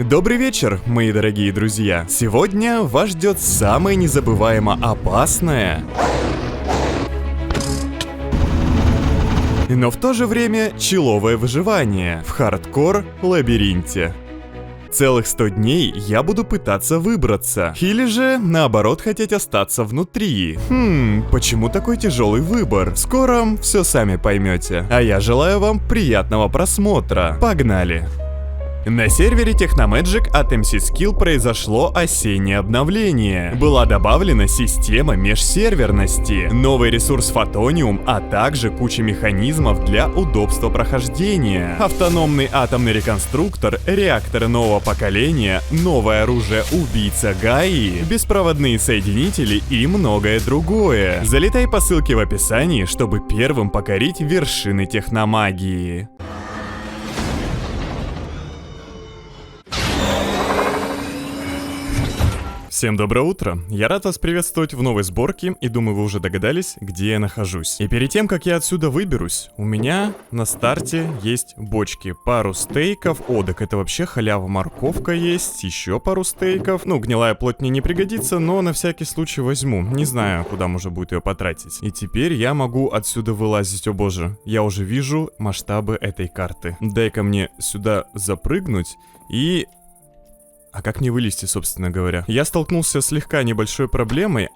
Добрый вечер, мои дорогие друзья. Сегодня вас ждет самое незабываемо опасное, но в то же время человое выживание в хардкор-лабиринте. Целых 100 дней я буду пытаться выбраться. Или же, наоборот, хотеть остаться внутри. Почему такой тяжелый выбор? Скоро все сами поймете. А я желаю вам приятного просмотра. Погнали! На сервере Technomagic от MC Skill произошло осеннее обновление. Была добавлена система межсерверности, новый ресурс Photonium, а также куча механизмов для удобства прохождения. Автономный атомный реконструктор, реакторы нового поколения, новое оружие убийца Гаи, беспроводные соединители и многое другое. Залетай по ссылке в описании, чтобы первым покорить вершины техномагии. Всем доброе утро, я рад вас приветствовать в новой сборке и думаю вы уже догадались, где я нахожусь. И перед тем как я отсюда выберусь, у меня на старте есть бочки, пару стейков, так это вообще халява, морковка есть, еще пару стейков. Ну, гнилая плоть мне не пригодится, но на всякий случай возьму, не знаю куда можно будет ее потратить. И теперь я могу отсюда вылазить, о боже, я уже вижу масштабы этой карты. Дай-ка мне сюда запрыгнуть и... А как мне вылезти, собственно говоря? Я столкнулся с слегка небольшой проблемой.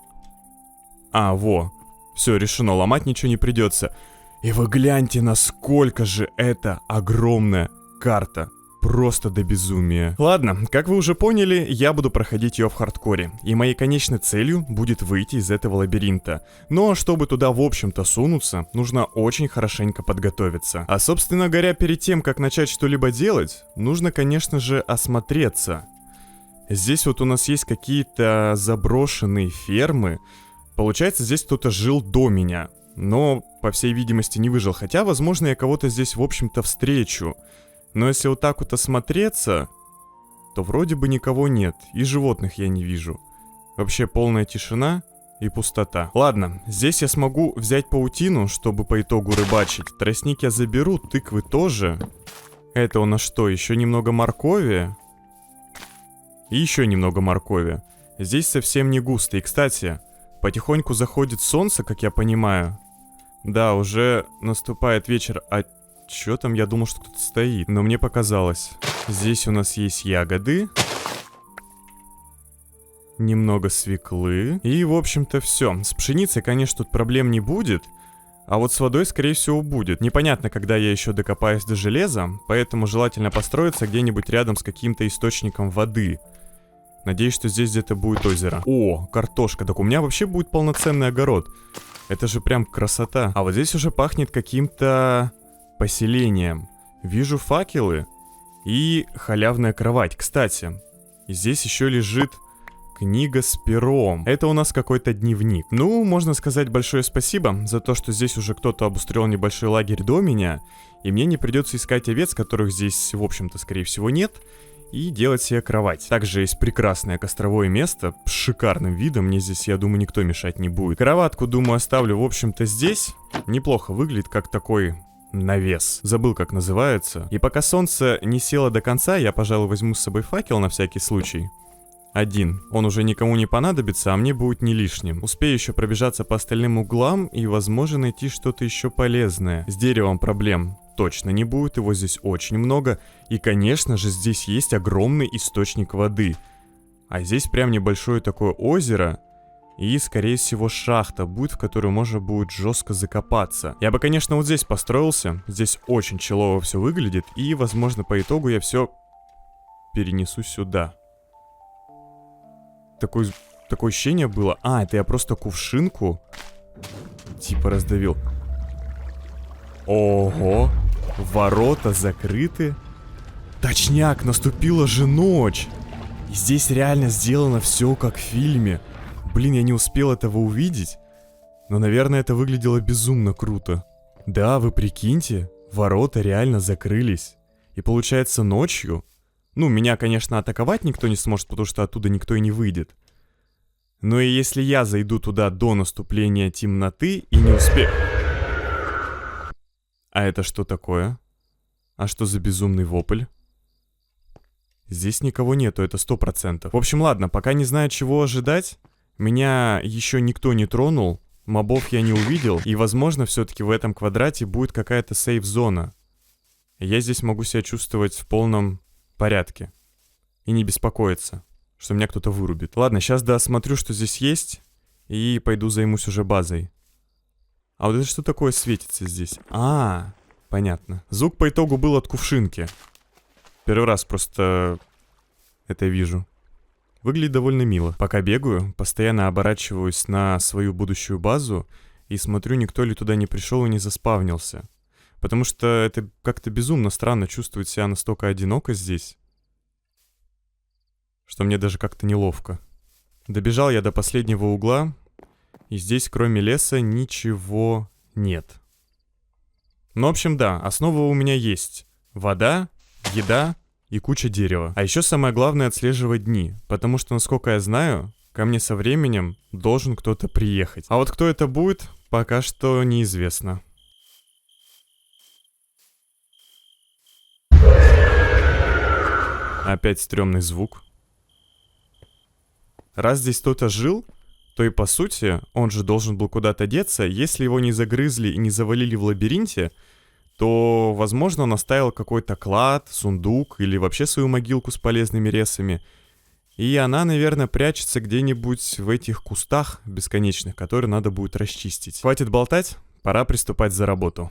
Во. Все, решено, ломать ничего не придется. И вы гляньте, насколько же это огромная карта. Просто до безумия. Ладно, как вы уже поняли, я буду проходить ее в хардкоре. И моей конечной целью будет выйти из этого лабиринта. Но чтобы туда в общем-то сунуться, нужно очень хорошенько подготовиться. А собственно говоря, перед тем, как начать что-либо делать, нужно, конечно же, осмотреться. Здесь вот у нас есть какие-то заброшенные фермы. Получается, здесь кто-то жил до меня, но, по всей видимости, не выжил. Хотя, возможно, я кого-то здесь, в общем-то, встречу. Но если вот так вот осмотреться, то вроде бы никого нет. И животных я не вижу. Вообще полная тишина и пустота. Ладно, здесь я смогу взять паутину, чтобы по итогу рыбачить. Тростник я заберу, тыквы тоже. Это у нас что, еще немного моркови? И еще немного моркови. Здесь совсем не густо. И, кстати, потихоньку заходит солнце, как я понимаю. Да, уже наступает вечер. А чё там? Я думал, что кто-то стоит. Но мне показалось. Здесь у нас есть ягоды. Немного свеклы. И, в общем-то, все. С пшеницей, конечно, тут проблем не будет. А вот с водой, скорее всего, будет. Непонятно, когда я еще докопаюсь до железа. Поэтому желательно построиться где-нибудь рядом с каким-то источником воды. Надеюсь, что здесь где-то будет озеро. О, картошка. Так у меня вообще будет полноценный огород. Это же прям красота. А вот здесь уже пахнет каким-то поселением. Вижу факелы и халявная кровать. Кстати, здесь еще лежит книга с пером. Это у нас какой-то дневник. Ну, можно сказать большое спасибо за то, что здесь уже кто-то обустроил небольшой лагерь до меня. И мне не придется искать овец, которых здесь, в общем-то, скорее всего, нет. И делать себе кровать. Также есть прекрасное костровое место с шикарным видом. Мне здесь, я думаю, никто мешать не будет. Кроватку, думаю, оставлю, в общем-то, здесь. Неплохо выглядит, как такой навес. Забыл, как называется. И пока солнце не село до конца, я, пожалуй, возьму с собой факел на всякий случай. Один. Он уже никому не понадобится, а мне будет не лишним. Успею еще пробежаться по остальным углам и, возможно, найти что-то еще полезное. С деревом проблем точно не будет, его здесь очень много. И, конечно же, здесь есть огромный источник воды. А здесь прям небольшое такое озеро. И, скорее всего, шахта будет, в которую можно будет жестко закопаться. Я бы, конечно, вот здесь построился. Здесь очень челово все выглядит. И, возможно, по итогу я все перенесу сюда. Такое ощущение было. Это я просто кувшинку типа раздавил. Ого, ворота закрыты. Точняк, наступила же ночь. И здесь реально сделано все как в фильме. Блин, я не успел этого увидеть. Но, наверное, это выглядело безумно круто. Да, вы прикиньте, ворота реально закрылись. И получается ночью... Ну, меня, конечно, атаковать никто не сможет, потому что оттуда никто и не выйдет. Но и если я зайду туда до наступления темноты и не успею... А это что такое? А что за безумный вопль? Здесь никого нету, это 100%. В общем, ладно, пока не знаю, чего ожидать. Меня еще никто не тронул. Мобов я не увидел. И, возможно, все-таки в этом квадрате будет какая-то сейф-зона. Я здесь могу себя чувствовать в полном порядке. И не беспокоиться, что меня кто-то вырубит. Ладно, сейчас досмотрю, что здесь есть. И пойду займусь уже базой. А вот это что такое светится здесь? Понятно. Звук по итогу был от кувшинки. Первый раз просто это вижу. Выглядит довольно мило. Пока бегаю, постоянно оборачиваюсь на свою будущую базу и смотрю, никто ли туда не пришел и не заспавнился. Потому что это как-то безумно странно чувствовать себя настолько одиноко здесь, что мне даже как-то неловко. Добежал я до последнего угла, и здесь кроме леса ничего нет. Ну, в общем, да, основа у меня есть. Вода, еда и куча дерева. А еще самое главное — отслеживать дни. Потому что, насколько я знаю, ко мне со временем должен кто-то приехать. А вот кто это будет, пока что неизвестно. Опять стрёмный звук. Раз здесь кто-то жил, то и по сути он же должен был куда-то деться. Если его не загрызли и не завалили в лабиринте, то, возможно, он оставил какой-то клад, сундук или вообще свою могилку с полезными ресами. И она, наверное, прячется где-нибудь в этих кустах бесконечных, которые надо будет расчистить. Хватит болтать, пора приступать за работу.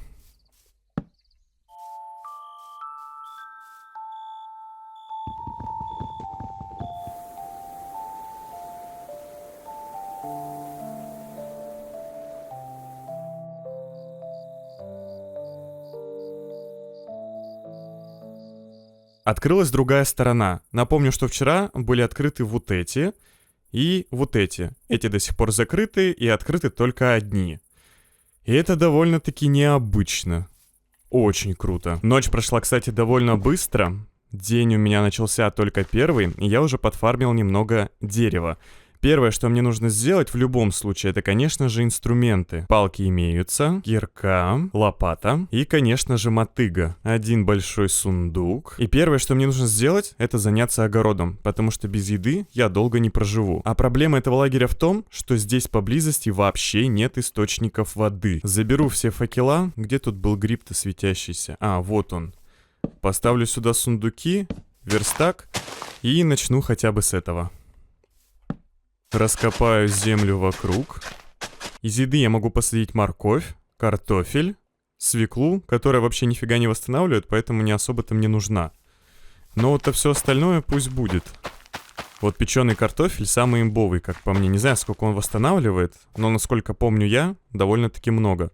Открылась другая сторона. Напомню, что вчера были открыты вот эти и вот эти. Эти до сих пор закрыты и открыты только одни. И это довольно-таки необычно. Очень круто. Ночь прошла, кстати, довольно быстро. День у меня начался только первый, и я уже подфармил немного дерева. Первое, что мне нужно сделать в любом случае, это, конечно же, инструменты. Палки имеются, кирка, лопата и, конечно же, мотыга. Один большой сундук. И первое, что мне нужно сделать, это заняться огородом, потому что без еды я долго не проживу. А проблема этого лагеря в том, что здесь поблизости вообще нет источников воды. Заберу все факела. Где тут был гриб-то светящийся? Вот он. Поставлю сюда сундуки, верстак и начну хотя бы с этого. Раскопаю землю вокруг. Из еды я могу посадить морковь, картофель, свеклу, которая вообще нифига не восстанавливает, поэтому не особо-то мне нужна. Но вот все остальное пусть будет. Вот печеный картофель самый имбовый, как по мне. Не знаю, сколько он восстанавливает, но, насколько помню я, довольно-таки много.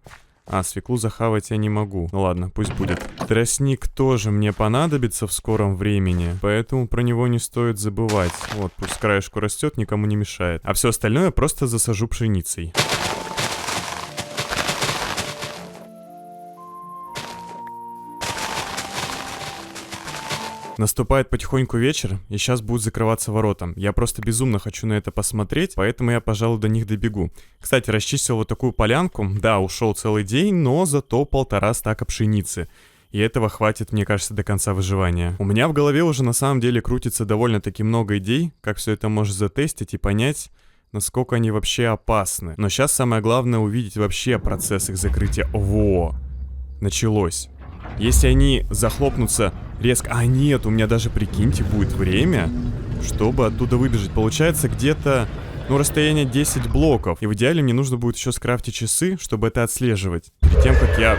Свеклу захавать я не могу. Ну ладно, пусть будет. Тростник тоже мне понадобится в скором времени, поэтому про него не стоит забывать. Вот, пусть с краешку растет, никому не мешает. А все остальное просто засажу пшеницей. Наступает потихоньку вечер, и сейчас будут закрываться ворота. Я просто безумно хочу на это посмотреть, поэтому я, пожалуй, до них добегу. Кстати, расчистил вот такую полянку. Да, ушел целый день, но зато 1,5 стака пшеницы. И этого хватит, мне кажется, до конца выживания. У меня в голове уже на самом деле крутится довольно-таки много идей, как все это можно затестить и понять, насколько они вообще опасны. Но сейчас самое главное увидеть вообще процесс их закрытия. Во! Началось. Если они захлопнутся резко... Нет, у меня даже, прикиньте, будет время, чтобы оттуда выбежать. Получается где-то, расстояние 10 блоков. И в идеале мне нужно будет еще скрафтить часы, чтобы это отслеживать. Перед тем, как я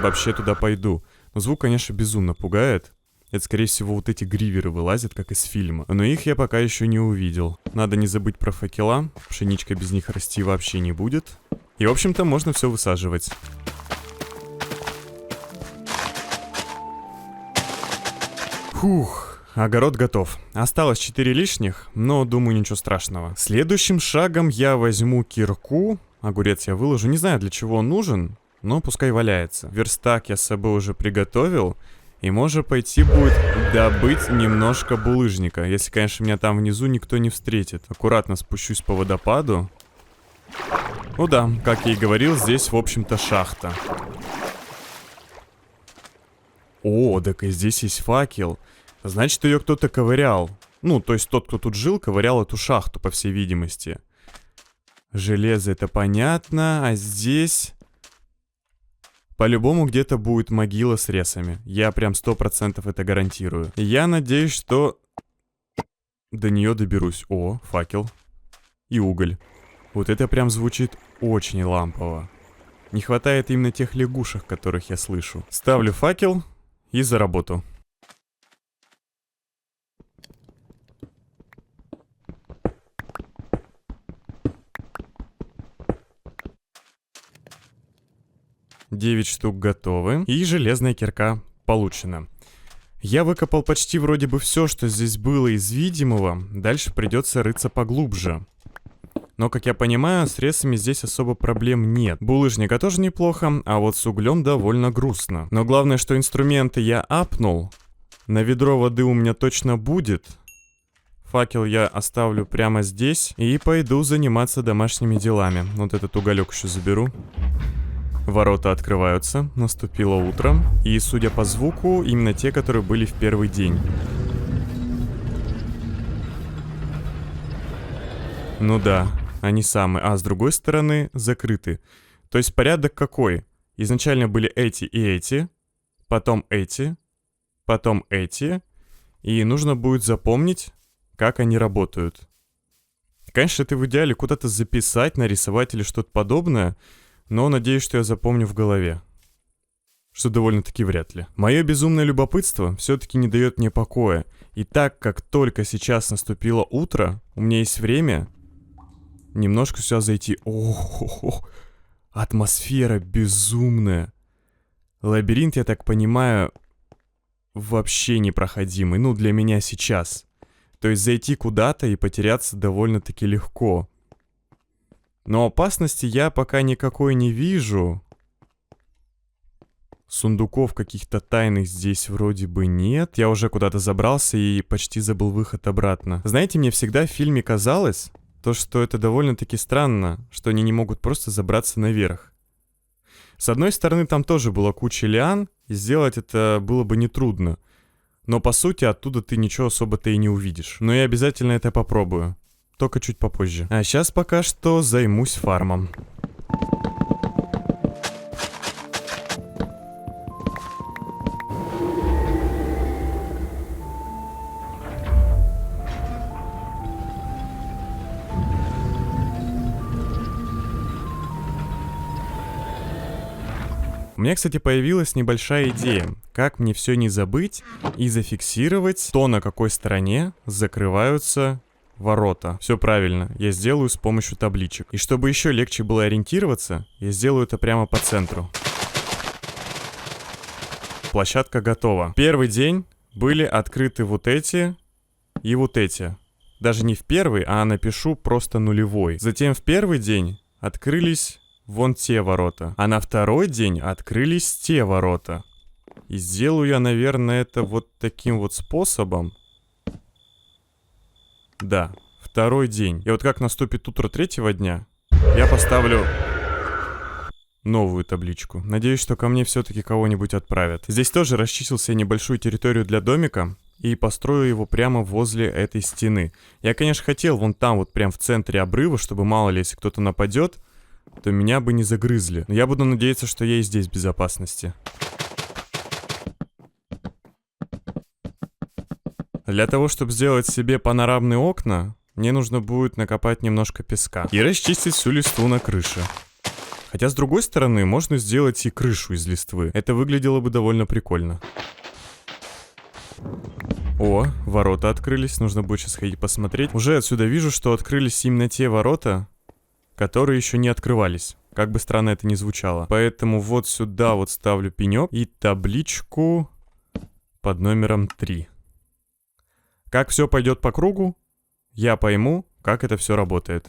вообще туда пойду. Но звук, конечно, безумно пугает. Это, скорее всего, вот эти гриверы вылазят, как из фильма. Но их я пока еще не увидел. Надо не забыть про факела. Пшеничка без них расти вообще не будет. И, в общем-то, можно все высаживать. Фух, огород готов. Осталось 4 лишних, но думаю, ничего страшного. Следующим шагом я возьму кирку. Огурец я выложу. Не знаю, для чего он нужен, но пускай валяется. Верстак я с собой уже приготовил. И можно пойти будет добыть немножко булыжника. Если, конечно, меня там внизу никто не встретит. Аккуратно спущусь по водопаду. Ну да, как я и говорил, здесь, в общем-то, шахта. Так и здесь есть факел. Значит, ее кто-то ковырял. Ну, то есть тот, кто тут жил, ковырял эту шахту, по всей видимости. Железо, это понятно. А здесь... По-любому где-то будет могила с ресами. Я прям 100% это гарантирую. Я надеюсь, что до нее доберусь. О, факел. И уголь. Вот это прям звучит очень лампово. Не хватает именно тех лягушек, которых я слышу. Ставлю факел и за работу. Девять штук готовы. И железная кирка получена. Я выкопал почти вроде бы все, что здесь было из видимого. Дальше придется рыться поглубже. Но, как я понимаю, с ресами здесь особо проблем нет. Булыжника тоже неплохо, а вот с углем довольно грустно. Но главное, что инструменты я апнул. На ведро воды у меня точно будет. Факел я оставлю прямо здесь. И пойду заниматься домашними делами. Вот этот уголек еще заберу. Ворота открываются, наступило утро. И, судя по звуку, именно те, которые были в первый день. Ну да, они самые. А с другой стороны, закрыты. То есть порядок какой? Изначально были эти и эти. Потом эти. Потом эти. И нужно будет запомнить, как они работают. Конечно, это в идеале куда-то записать, нарисовать или что-то подобное. Но надеюсь, что я запомню в голове. Что довольно-таки вряд ли. Мое безумное любопытство все-таки не дает мне покоя. И так как только сейчас наступило утро, у меня есть время немножко сюда зайти. Ох, атмосфера безумная. Лабиринт, я так понимаю, вообще непроходимый. Ну, для меня сейчас. То есть зайти куда-то и потеряться довольно-таки легко. Но опасности я пока никакой не вижу. Сундуков каких-то тайных здесь вроде бы нет. Я уже куда-то забрался и почти забыл выход обратно. Знаете, мне всегда в фильме казалось, что это довольно-таки странно, что они не могут просто забраться наверх. С одной стороны, там тоже была куча лиан, и сделать это было бы нетрудно. Но по сути, оттуда ты ничего особо-то и не увидишь. Но я обязательно это попробую. Только чуть попозже. А сейчас пока что займусь фармом. У меня, кстати, появилась небольшая идея, как мне все не забыть и зафиксировать то, на какой стороне закрываются ворота. Все правильно, я сделаю с помощью табличек. И чтобы еще легче было ориентироваться, я сделаю это прямо по центру. Площадка готова. Первый день были открыты вот эти и вот эти. Даже не в первый, а напишу просто нулевой. Затем в первый день открылись вон те ворота. А на второй день открылись те ворота. И сделаю я, наверное, это вот таким вот способом. Да, второй день. И вот как наступит утро третьего дня, я поставлю новую табличку. Надеюсь, что ко мне все-таки кого-нибудь отправят. Здесь тоже расчистился небольшую территорию для домика. И построю его прямо возле этой стены. Я, конечно, хотел вон там вот прям в центре обрыва, чтобы мало ли, если кто-то нападет, то меня бы не загрызли. Но я буду надеяться, что я и здесь в безопасности. Для того, чтобы сделать себе панорамные окна, мне нужно будет накопать немножко песка и расчистить всю листву на крыше. Хотя, с другой стороны, можно сделать и крышу из листвы. Это выглядело бы довольно прикольно. О, ворота открылись, нужно будет сейчас ходить посмотреть. Уже отсюда вижу, что открылись именно те ворота, которые еще не открывались. Как бы странно это ни звучало. Поэтому вот сюда вот ставлю пенек и табличку под номером 3. Как все пойдет по кругу, я пойму, как это все работает.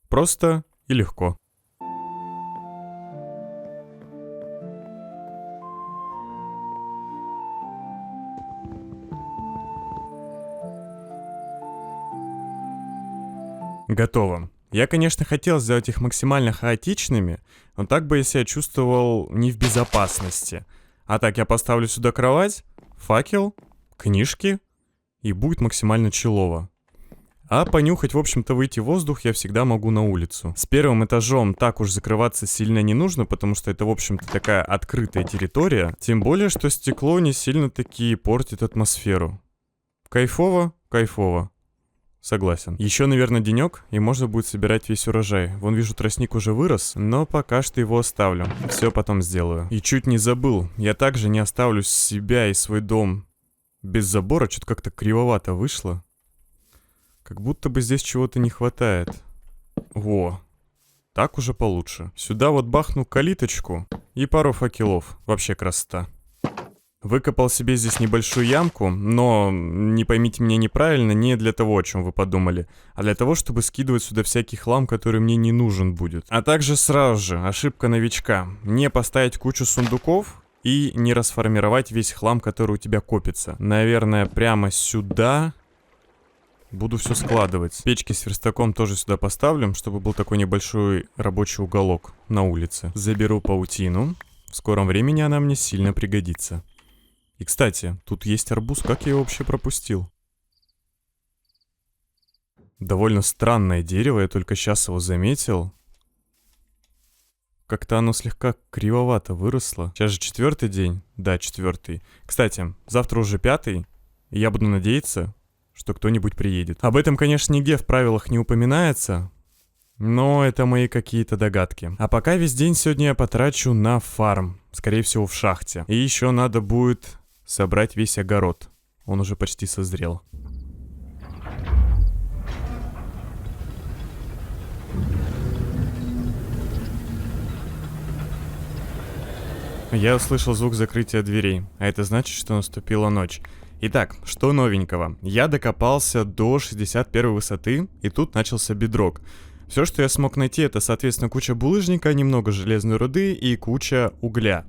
Просто и легко. Готово. Я, конечно, хотел сделать их максимально хаотичными, но так бы я себя чувствовал не в безопасности. А так, я поставлю сюда кровать, факел, книжки, и будет максимально чилово. А понюхать, в общем-то, выйти в воздух я всегда могу на улицу. С первым этажом так уж закрываться сильно не нужно, потому что это, в общем-то, такая открытая территория. Тем более, что стекло не сильно-таки портит атмосферу. Кайфово, кайфово. Согласен. Еще, наверное, денек, и можно будет собирать весь урожай. Вон, вижу, тростник уже вырос, но пока что его оставлю. Все потом сделаю. И чуть не забыл, я также не оставлю себя и свой дом без забора. Что-то как-то кривовато вышло. Как будто бы здесь чего-то не хватает. Во. Так уже получше. Сюда вот бахну калиточку и пару факелов. Вообще красота. Выкопал себе здесь небольшую ямку, но, не поймите меня неправильно, не для того, о чем вы подумали, а для того, чтобы скидывать сюда всякий хлам, который мне не нужен будет. А также сразу же, ошибка новичка, не поставить кучу сундуков и не расформировать весь хлам, который у тебя копится. Наверное, прямо сюда буду все складывать. Печки с верстаком тоже сюда поставлю, чтобы был такой небольшой рабочий уголок на улице. Заберу паутину, в скором времени она мне сильно пригодится. И, кстати, тут есть арбуз, как я его вообще пропустил? Довольно странное дерево, я только сейчас его заметил. Как-то оно слегка кривовато выросло. Сейчас же 4-й день. Да, 4-й. Кстати, завтра уже 5-й, и я буду надеяться, что кто-нибудь приедет. Об этом, конечно, нигде в правилах не упоминается, но это мои какие-то догадки. А пока весь день сегодня я потрачу на фарм. Скорее всего, в шахте. И еще надо будет собрать весь огород. Он уже почти созрел. Я услышал звук закрытия дверей, а это значит, что наступила ночь. Итак, что новенького? Я докопался до 61 высоты, и тут начался бедрок. Все, что я смог найти, это, соответственно, куча булыжника, немного железной руды и куча угля.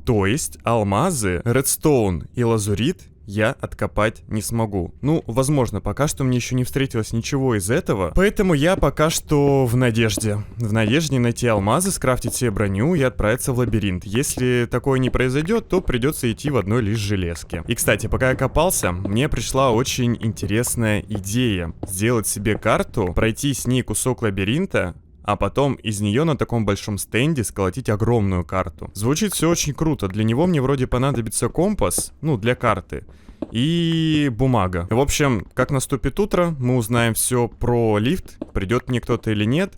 То есть алмазы, редстоун и лазурит я откопать не смогу. Ну, возможно, пока что мне еще не встретилось ничего из этого, поэтому я пока что в надежде. В надежде найти алмазы, скрафтить себе броню и отправиться в лабиринт. Если такое не произойдет, то придется идти в одной лишь железке. И, кстати, пока я копался, мне пришла очень интересная идея. Сделать себе карту, пройти с ней кусок лабиринта, а потом из нее на таком большом стенде сколотить огромную карту. Звучит все очень круто. Для него мне вроде понадобится компас, ну, для карты, и бумага. В общем, как наступит утро, мы узнаем все про лифт, придет мне кто-то или нет,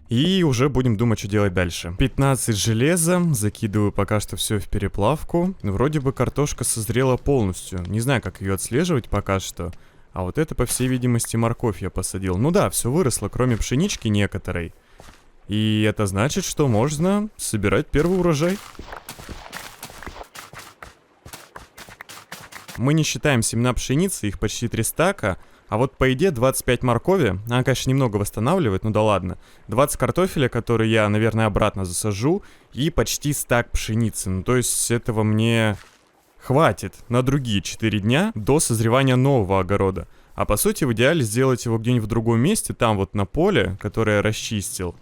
и уже будем думать, что делать дальше. 15 железа, закидываю пока что все в переплавку. Вроде бы картошка созрела полностью. Не знаю, как ее отслеживать пока что. А вот это, по всей видимости, морковь я посадил. Ну да, все выросло, кроме пшенички некоторой. И это значит, что можно собирать первый урожай. Мы не считаем семена пшеницы, их почти 3 стака. А вот по идее 25 моркови, она, конечно, немного восстанавливает, ну да ладно. 20 картофеля, которые я, наверное, обратно засажу. И почти стак пшеницы. Ну то есть этого мне хватит на другие 4 дня до созревания нового огорода. А по сути, в идеале сделать его где-нибудь в другом месте, там вот на поле, которое я расчистил.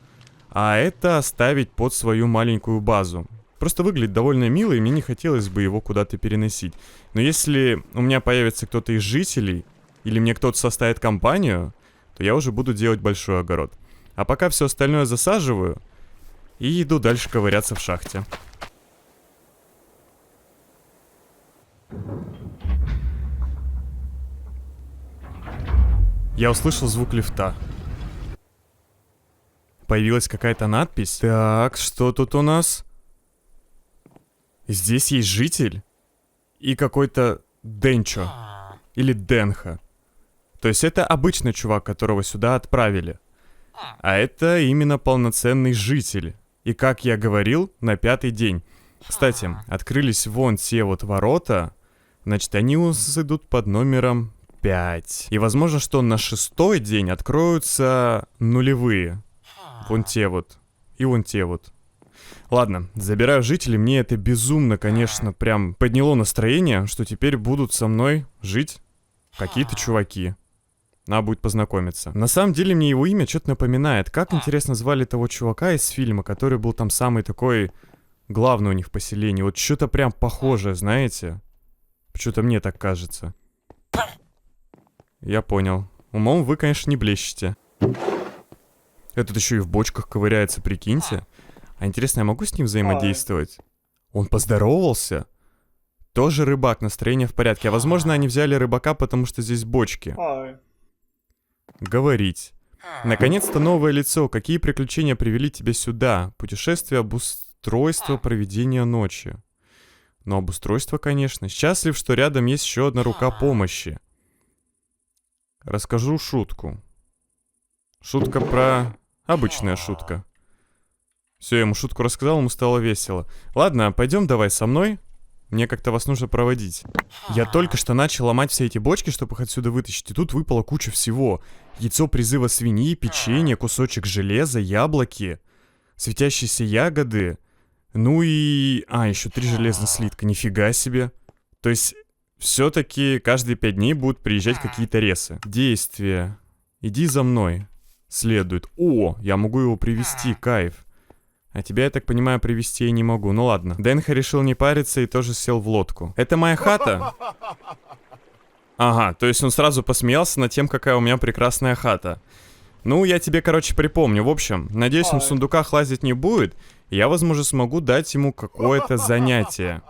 А это оставить под свою маленькую базу. Просто выглядит довольно мило, и мне не хотелось бы его куда-то переносить. Но если у меня появится кто-то из жителей, или мне кто-то составит компанию, то я уже буду делать большой огород. А пока все остальное засаживаю и иду дальше ковыряться в шахте. Я услышал звук лифта. Появилась какая-то надпись. Так, что тут у нас? Здесь есть житель и какой-то Денчо. Или Денха. То есть это обычный чувак, которого сюда отправили. А это именно полноценный житель. И как я говорил, на 5-й день. Кстати, открылись вон те вот ворота. Значит, они у нас идут под номером 5. И возможно, что на 6-й день откроются нулевые. Вон те вот. И вон те вот. Ладно, забираю жителей. Мне это безумно, конечно, прям подняло настроение, что теперь будут со мной жить какие-то чуваки. Надо будет познакомиться. На самом деле мне его имя что-то напоминает. Как, интересно, звали того чувака из фильма, который был там самый такой главный у них в поселении. Вот что-то прям похожее, знаете? Почему-то мне так кажется. Я понял. Умом вы, конечно, не блещете. Этот еще и в бочках ковыряется, прикиньте. А интересно, я могу с ним взаимодействовать? Он поздоровался? Тоже рыбак, настроение в порядке. А возможно, они взяли рыбака, потому что здесь бочки. Говорить. Наконец-то новое лицо. Какие приключения привели тебя сюда? Путешествие, обустройство, проведение ночи. Ну, обустройство, конечно. Счастлив, что рядом есть еще одна рука помощи. Расскажу шутку. Шутка про... Обычная шутка. Все, я ему шутку рассказал, ему стало весело. Ладно, пойдем давай со мной. Мне как-то вас нужно проводить. Я только что начал ломать все эти бочки, чтобы их отсюда вытащить. И тут выпала куча всего. Яйцо призыва свиньи, печенье, кусочек железа, яблоки, светящиеся ягоды. Ну и... еще 3 железных слитка. Нифига себе. То есть, все-таки каждые 5 дней будут приезжать какие-то ресы. Действие. Иди за мной. Следует. О, я могу его привести, кайф. А тебя, я так понимаю, привести я не могу. Ну ладно. Дэнха решил не париться и тоже сел в лодку. Это моя хата? Ага, то есть он сразу посмеялся над тем, какая у меня прекрасная хата. Ну, я тебе, короче, припомню. В общем, надеюсь, он в сундуках лазить не будет. И я, возможно, смогу дать ему какое-то занятие.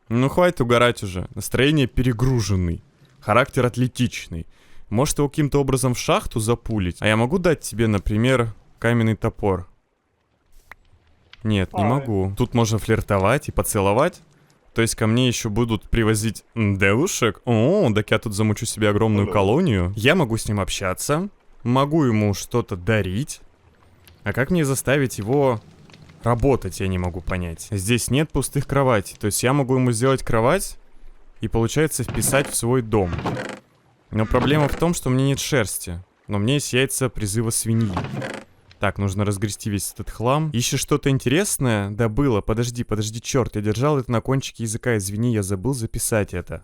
Ну, хватит угорать уже. Настроение перегруженный. Характер атлетичный. Может, его каким-то образом в шахту запулить? А я могу дать тебе, например, каменный топор? Нет, не могу. Тут можно флиртовать и поцеловать. То есть ко мне еще будут привозить девушек. О, так я тут замучу себе огромную колонию. Я могу с ним общаться. Могу ему что-то дарить. А как мне заставить его работать, я не могу понять. Здесь нет пустых кроватей. То есть я могу ему сделать кровать и, получается, вписать в свой дом. Но проблема в том, что у меня нет шерсти. Но у меня есть яйца призыва свиньи. Так, нужно разгрести весь этот хлам. Ищешь что-то интересное? Да было. Подожди, черт. Я держал это на кончике языка. Извини, я забыл записать это.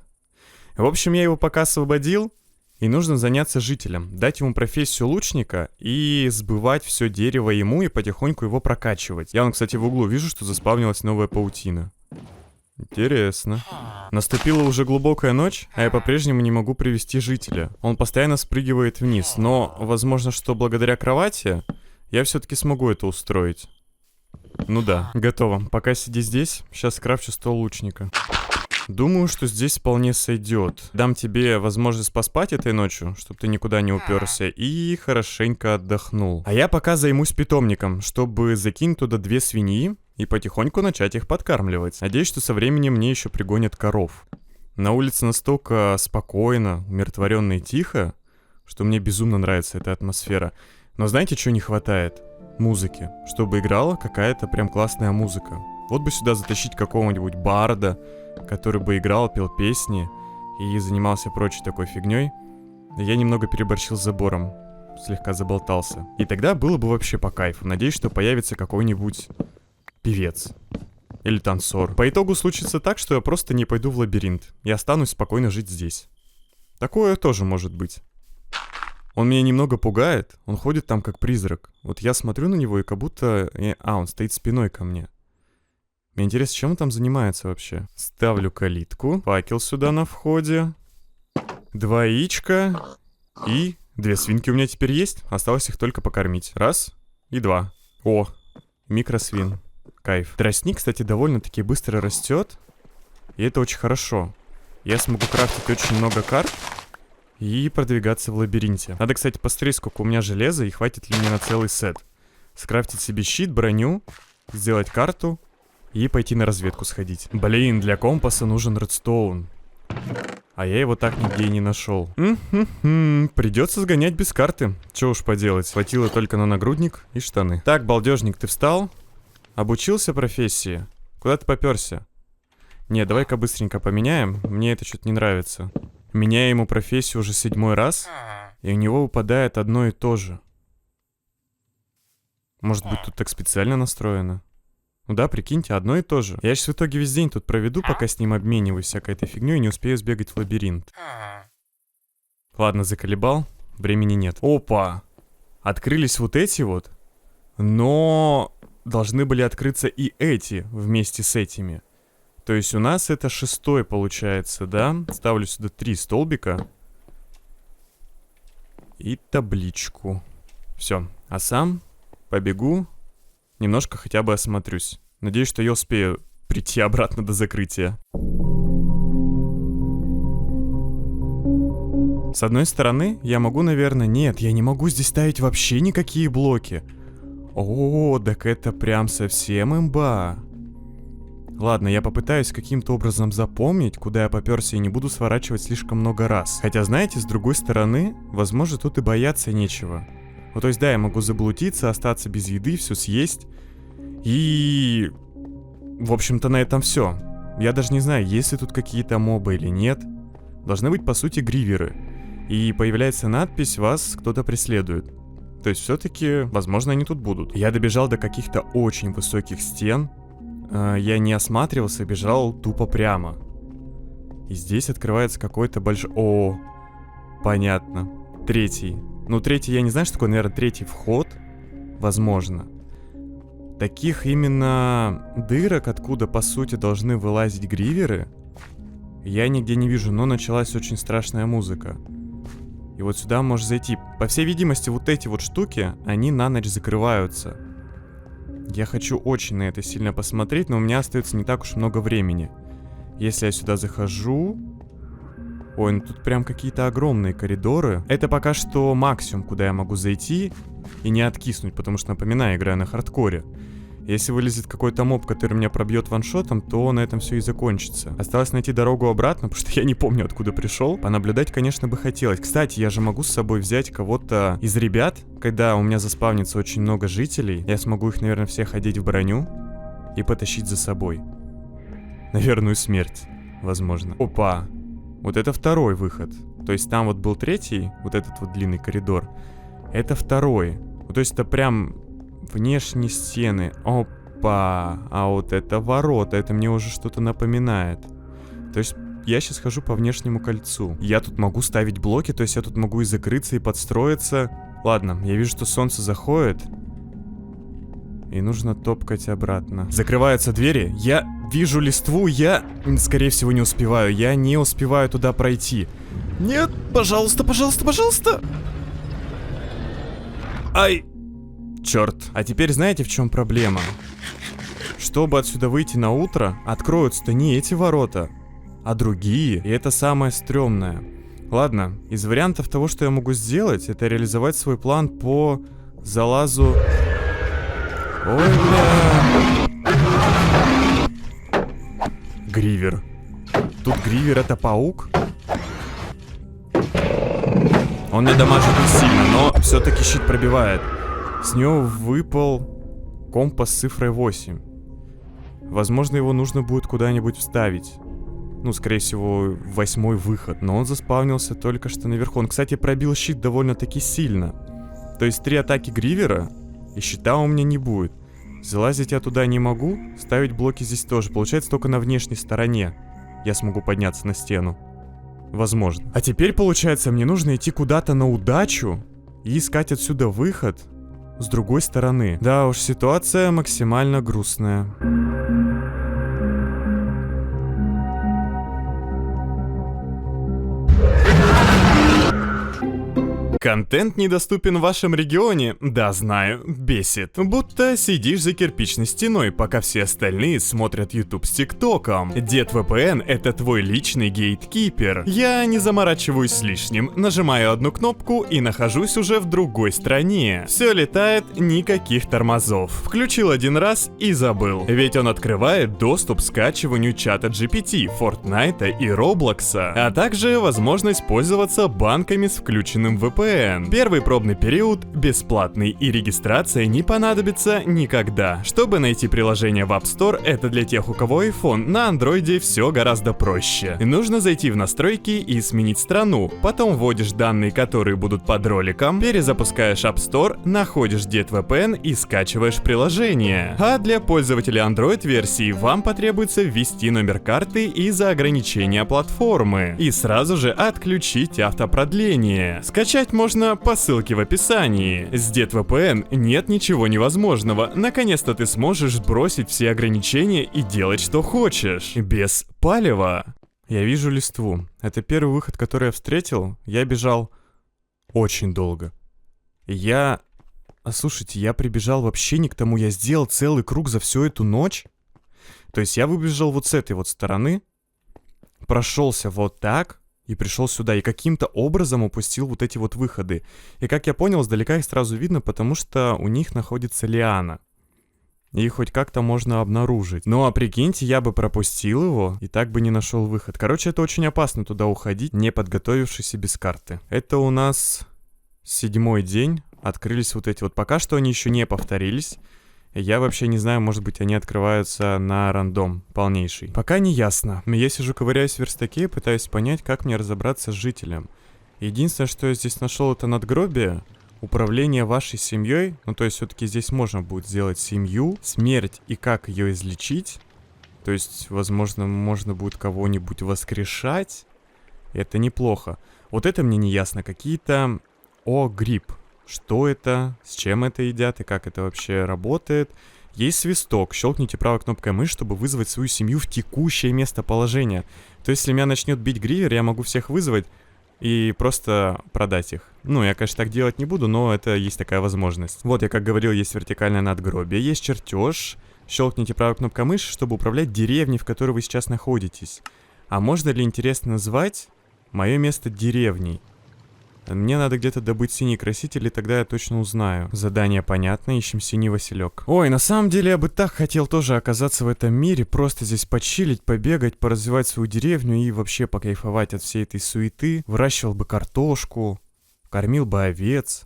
В общем, я его пока освободил. И нужно заняться жителем. Дать ему профессию лучника и сбывать все дерево ему и потихоньку его прокачивать. Я, кстати, в углу вижу, что заспавнилась новая паутина. Интересно. Наступила уже глубокая ночь, а я по-прежнему не могу привести жителя. Он постоянно спрыгивает вниз. Но, возможно, что благодаря кровати... Я все-таки смогу это устроить. Ну да, готово. Пока сиди здесь, сейчас скрафчу стол лучника. Думаю, что здесь вполне сойдет. Дам тебе возможность поспать этой ночью, чтобы ты никуда не уперся, и хорошенько отдохнул. А я пока займусь питомником, чтобы закинуть туда 2 свиньи и потихоньку начать их подкармливать. Надеюсь, что со временем мне еще пригонят коров. На улице настолько спокойно, умиротворенно и тихо, что мне безумно нравится эта атмосфера. Но знаете, что не хватает? Музыки. Чтобы играла какая-то прям классная музыка. Вот бы сюда затащить какого-нибудь барда, который бы играл, пел песни и занимался прочей такой фигней. Я немного переборщил с забором. Слегка заболтался. И тогда было бы вообще по кайфу. Надеюсь, что появится какой-нибудь певец. Или танцор. По итогу случится так, что я просто не пойду в лабиринт. И останусь спокойно жить здесь. Такое тоже может быть. Он меня немного пугает, он ходит там как призрак. Вот я смотрю на него и как будто... он стоит спиной ко мне. Мне интересно, чем он там занимается вообще? Ставлю калитку, факел сюда на входе, 2 яичка и 2 свинки у меня теперь есть. Осталось их только покормить. 1 и 2. О, микросвин. Кайф. Тростник, кстати, довольно-таки быстро растет. И это очень хорошо. Я смогу крафтить очень много карт и продвигаться в лабиринте. Надо, кстати, посмотреть, сколько у меня железа и хватит ли мне на целый сет. Скрафтить себе щит, броню, сделать карту и пойти на разведку сходить. Блин, для компаса нужен редстоун. А я его так нигде и не нашел. Придется сгонять без карты. Че уж поделать, хватило только на нагрудник и штаны. Так, балдежник, ты встал? Обучился профессии? Куда ты попёрся? Не, давай-ка быстренько поменяем. Мне это что-то не нравится. Меняю ему профессию уже 7-й раз, и у него выпадает одно и то же. Может быть, тут так специально настроено? Ну да, прикиньте, одно и то же. Я сейчас в итоге весь день тут проведу, пока с ним обмениваюсь всякой этой фигней и не успею сбегать в лабиринт. Ладно, заколебал, времени нет. Опа! Открылись вот эти вот, но должны были открыться и эти вместе с этими. То есть у нас это 6-й получается, да? Ставлю сюда 3 столбика. И табличку. Все. А сам побегу, немножко хотя бы осмотрюсь. Надеюсь, что я успею прийти обратно до закрытия. С одной стороны, я могу, наверное... Нет, я не могу здесь ставить вообще никакие блоки. О, так это прям совсем имба. Ладно, я попытаюсь каким-то образом запомнить, куда я попёрся, и не буду сворачивать слишком много раз. Хотя, знаете, с другой стороны, возможно, тут и бояться нечего. Ну, то есть, да, я могу заблудиться, остаться без еды, все съесть. И... В общем-то, на этом все. Я даже не знаю, есть ли тут какие-то мобы или нет. Должны быть, по сути, гриверы. И появляется надпись «Вас кто-то преследует». То есть, все-таки, возможно, они тут будут. Я добежал до каких-то очень высоких стен. Я не осматривался, бежал тупо прямо. И здесь открывается какой-то большой... О, понятно. 3-й. Ну, 3-й, я не знаю, что такое, наверное, 3-й вход. Возможно. Таких именно дырок, откуда, по сути, должны вылазить гриверы, я нигде не вижу, но началась очень страшная музыка. И вот сюда можешь зайти. По всей видимости, вот эти вот штуки, они на ночь закрываются. Я хочу очень на это сильно посмотреть, но у меня остается не так уж много времени. Если я сюда захожу... Ой, ну тут прям какие-то огромные коридоры. Это пока что максимум, куда я могу зайти и не откиснуть, потому что, напоминаю, играю на хардкоре. Если вылезет какой-то моб, который меня пробьет ваншотом, то на этом все и закончится. Осталось найти дорогу обратно, потому что я не помню, откуда пришел. Понаблюдать, конечно, бы хотелось. Кстати, я же могу с собой взять кого-то из ребят. Когда у меня заспавнится очень много жителей, я смогу их, наверное, всех одеть в броню и потащить за собой. На верную смерть, возможно. Опа! Вот это 2-й выход. То есть там вот был 3-й, вот этот вот длинный коридор. Это 2-й. То есть это прям... Внешние стены. Опа. А вот это ворота. Это мне уже что-то напоминает. То есть я сейчас хожу по внешнему кольцу. Я тут могу ставить блоки. То есть я тут могу и закрыться, и подстроиться. Ладно, я вижу, что солнце заходит. И нужно топкать обратно. Закрываются двери. Я вижу листву. Я, скорее всего, не успеваю. Я не успеваю туда пройти. Нет, пожалуйста, пожалуйста, пожалуйста. Ай. Черт. А теперь знаете, в чем проблема? Чтобы отсюда выйти на утро, откроются-то не эти ворота, а другие. И это самое стрёмное. Ладно, из вариантов того, что я могу сделать, это реализовать свой план по залазу... Ой, бля. Гривер. Тут гривер — это паук? Он не дамажит не сильно, но все-таки щит пробивает. С него выпал компас с цифрой 8. Возможно, его нужно будет куда-нибудь вставить. Ну, скорее всего, 8-й выход. Но он заспавнился только что наверху. Он, кстати, пробил щит довольно-таки сильно. То есть 3 атаки гривера, и щита у меня не будет. Залазить я туда не могу, ставить блоки здесь тоже. Получается, только на внешней стороне я смогу подняться на стену. Возможно. А теперь, получается, мне нужно идти куда-то на удачу и искать отсюда выход с другой стороны. Да уж, ситуация максимально грустная. Контент недоступен в вашем регионе? Да, знаю, бесит. Будто сидишь за кирпичной стеной, пока все остальные смотрят YouTube с ТикТоком. Дед VPN — это твой личный гейткипер. Я не заморачиваюсь с лишним, нажимаю одну кнопку и нахожусь уже в другой стране. Все летает, никаких тормозов. Включил один раз и забыл. Ведь он открывает доступ к скачиванию чата GPT, Fortnite и Роблокса, а также возможность пользоваться банками с включенным VPN. Первый пробный период бесплатный, и регистрация не понадобится никогда. Чтобы найти приложение в App Store, это для тех, у кого iPhone, на Android все гораздо проще. Нужно зайти в настройки и сменить страну, потом вводишь данные, которые будут под роликом, перезапускаешь App Store, находишь Дед VPN и скачиваешь приложение. А для пользователей Android версии вам потребуется ввести номер карты из-за ограничения платформы и сразу же отключить автопродление. Скачать можно по ссылке в описании. С DeadVPN нет ничего невозможного. Наконец-то ты сможешь сбросить все ограничения и делать что хочешь. Без палева. Я вижу листву. Это первый выход, который я встретил. Я бежал очень долго. Слушайте, я прибежал вообще не к тому. Я сделал целый круг за всю эту ночь. То есть я выбежал вот с этой вот стороны, прошелся вот так и пришел сюда. И каким-то образом упустил вот эти вот выходы. И как я понял, издалека их сразу видно, потому что у них находится лиана. И хоть как-то можно обнаружить. Ну а прикиньте, я бы пропустил его и так бы не нашел выход. Короче, это очень опасно туда уходить, не подготовившись и без карты. Это у нас 7-й день. Открылись вот эти вот. Пока что они еще не повторились. Я вообще не знаю, может быть, они открываются на рандом полнейший. Пока не ясно. Я сижу, ковыряюсь в верстаке и пытаюсь понять, как мне разобраться с жителем. Единственное, что я здесь нашел, это надгробие. Управление вашей семьей. Ну, то есть, все-таки здесь можно будет сделать семью, смерть и как ее излечить. То есть, возможно, можно будет кого-нибудь воскрешать. Это неплохо. Вот это мне не ясно. Какие-то... гриб. Что это, с чем это едят и как это вообще работает. Есть свисток. Щелкните правой кнопкой мыши, чтобы вызвать свою семью в текущее местоположение. То есть, если меня начнет бить гривер, я могу всех вызвать и просто продать их. Ну, я, конечно, так делать не буду, но это есть такая возможность. Вот, я как говорил, есть вертикальное надгробие, есть чертеж. Щелкните правой кнопкой мыши, чтобы управлять деревней, в которой вы сейчас находитесь. А можно ли, интересно, назвать мое место деревней? Мне надо где-то добыть синий краситель, и тогда я точно узнаю. Задание понятно, ищем синий василек. Ой, на самом деле я бы так хотел тоже оказаться в этом мире, просто здесь почилить, побегать, поразвивать свою деревню и вообще покайфовать от всей этой суеты. Выращивал бы картошку, кормил бы овец,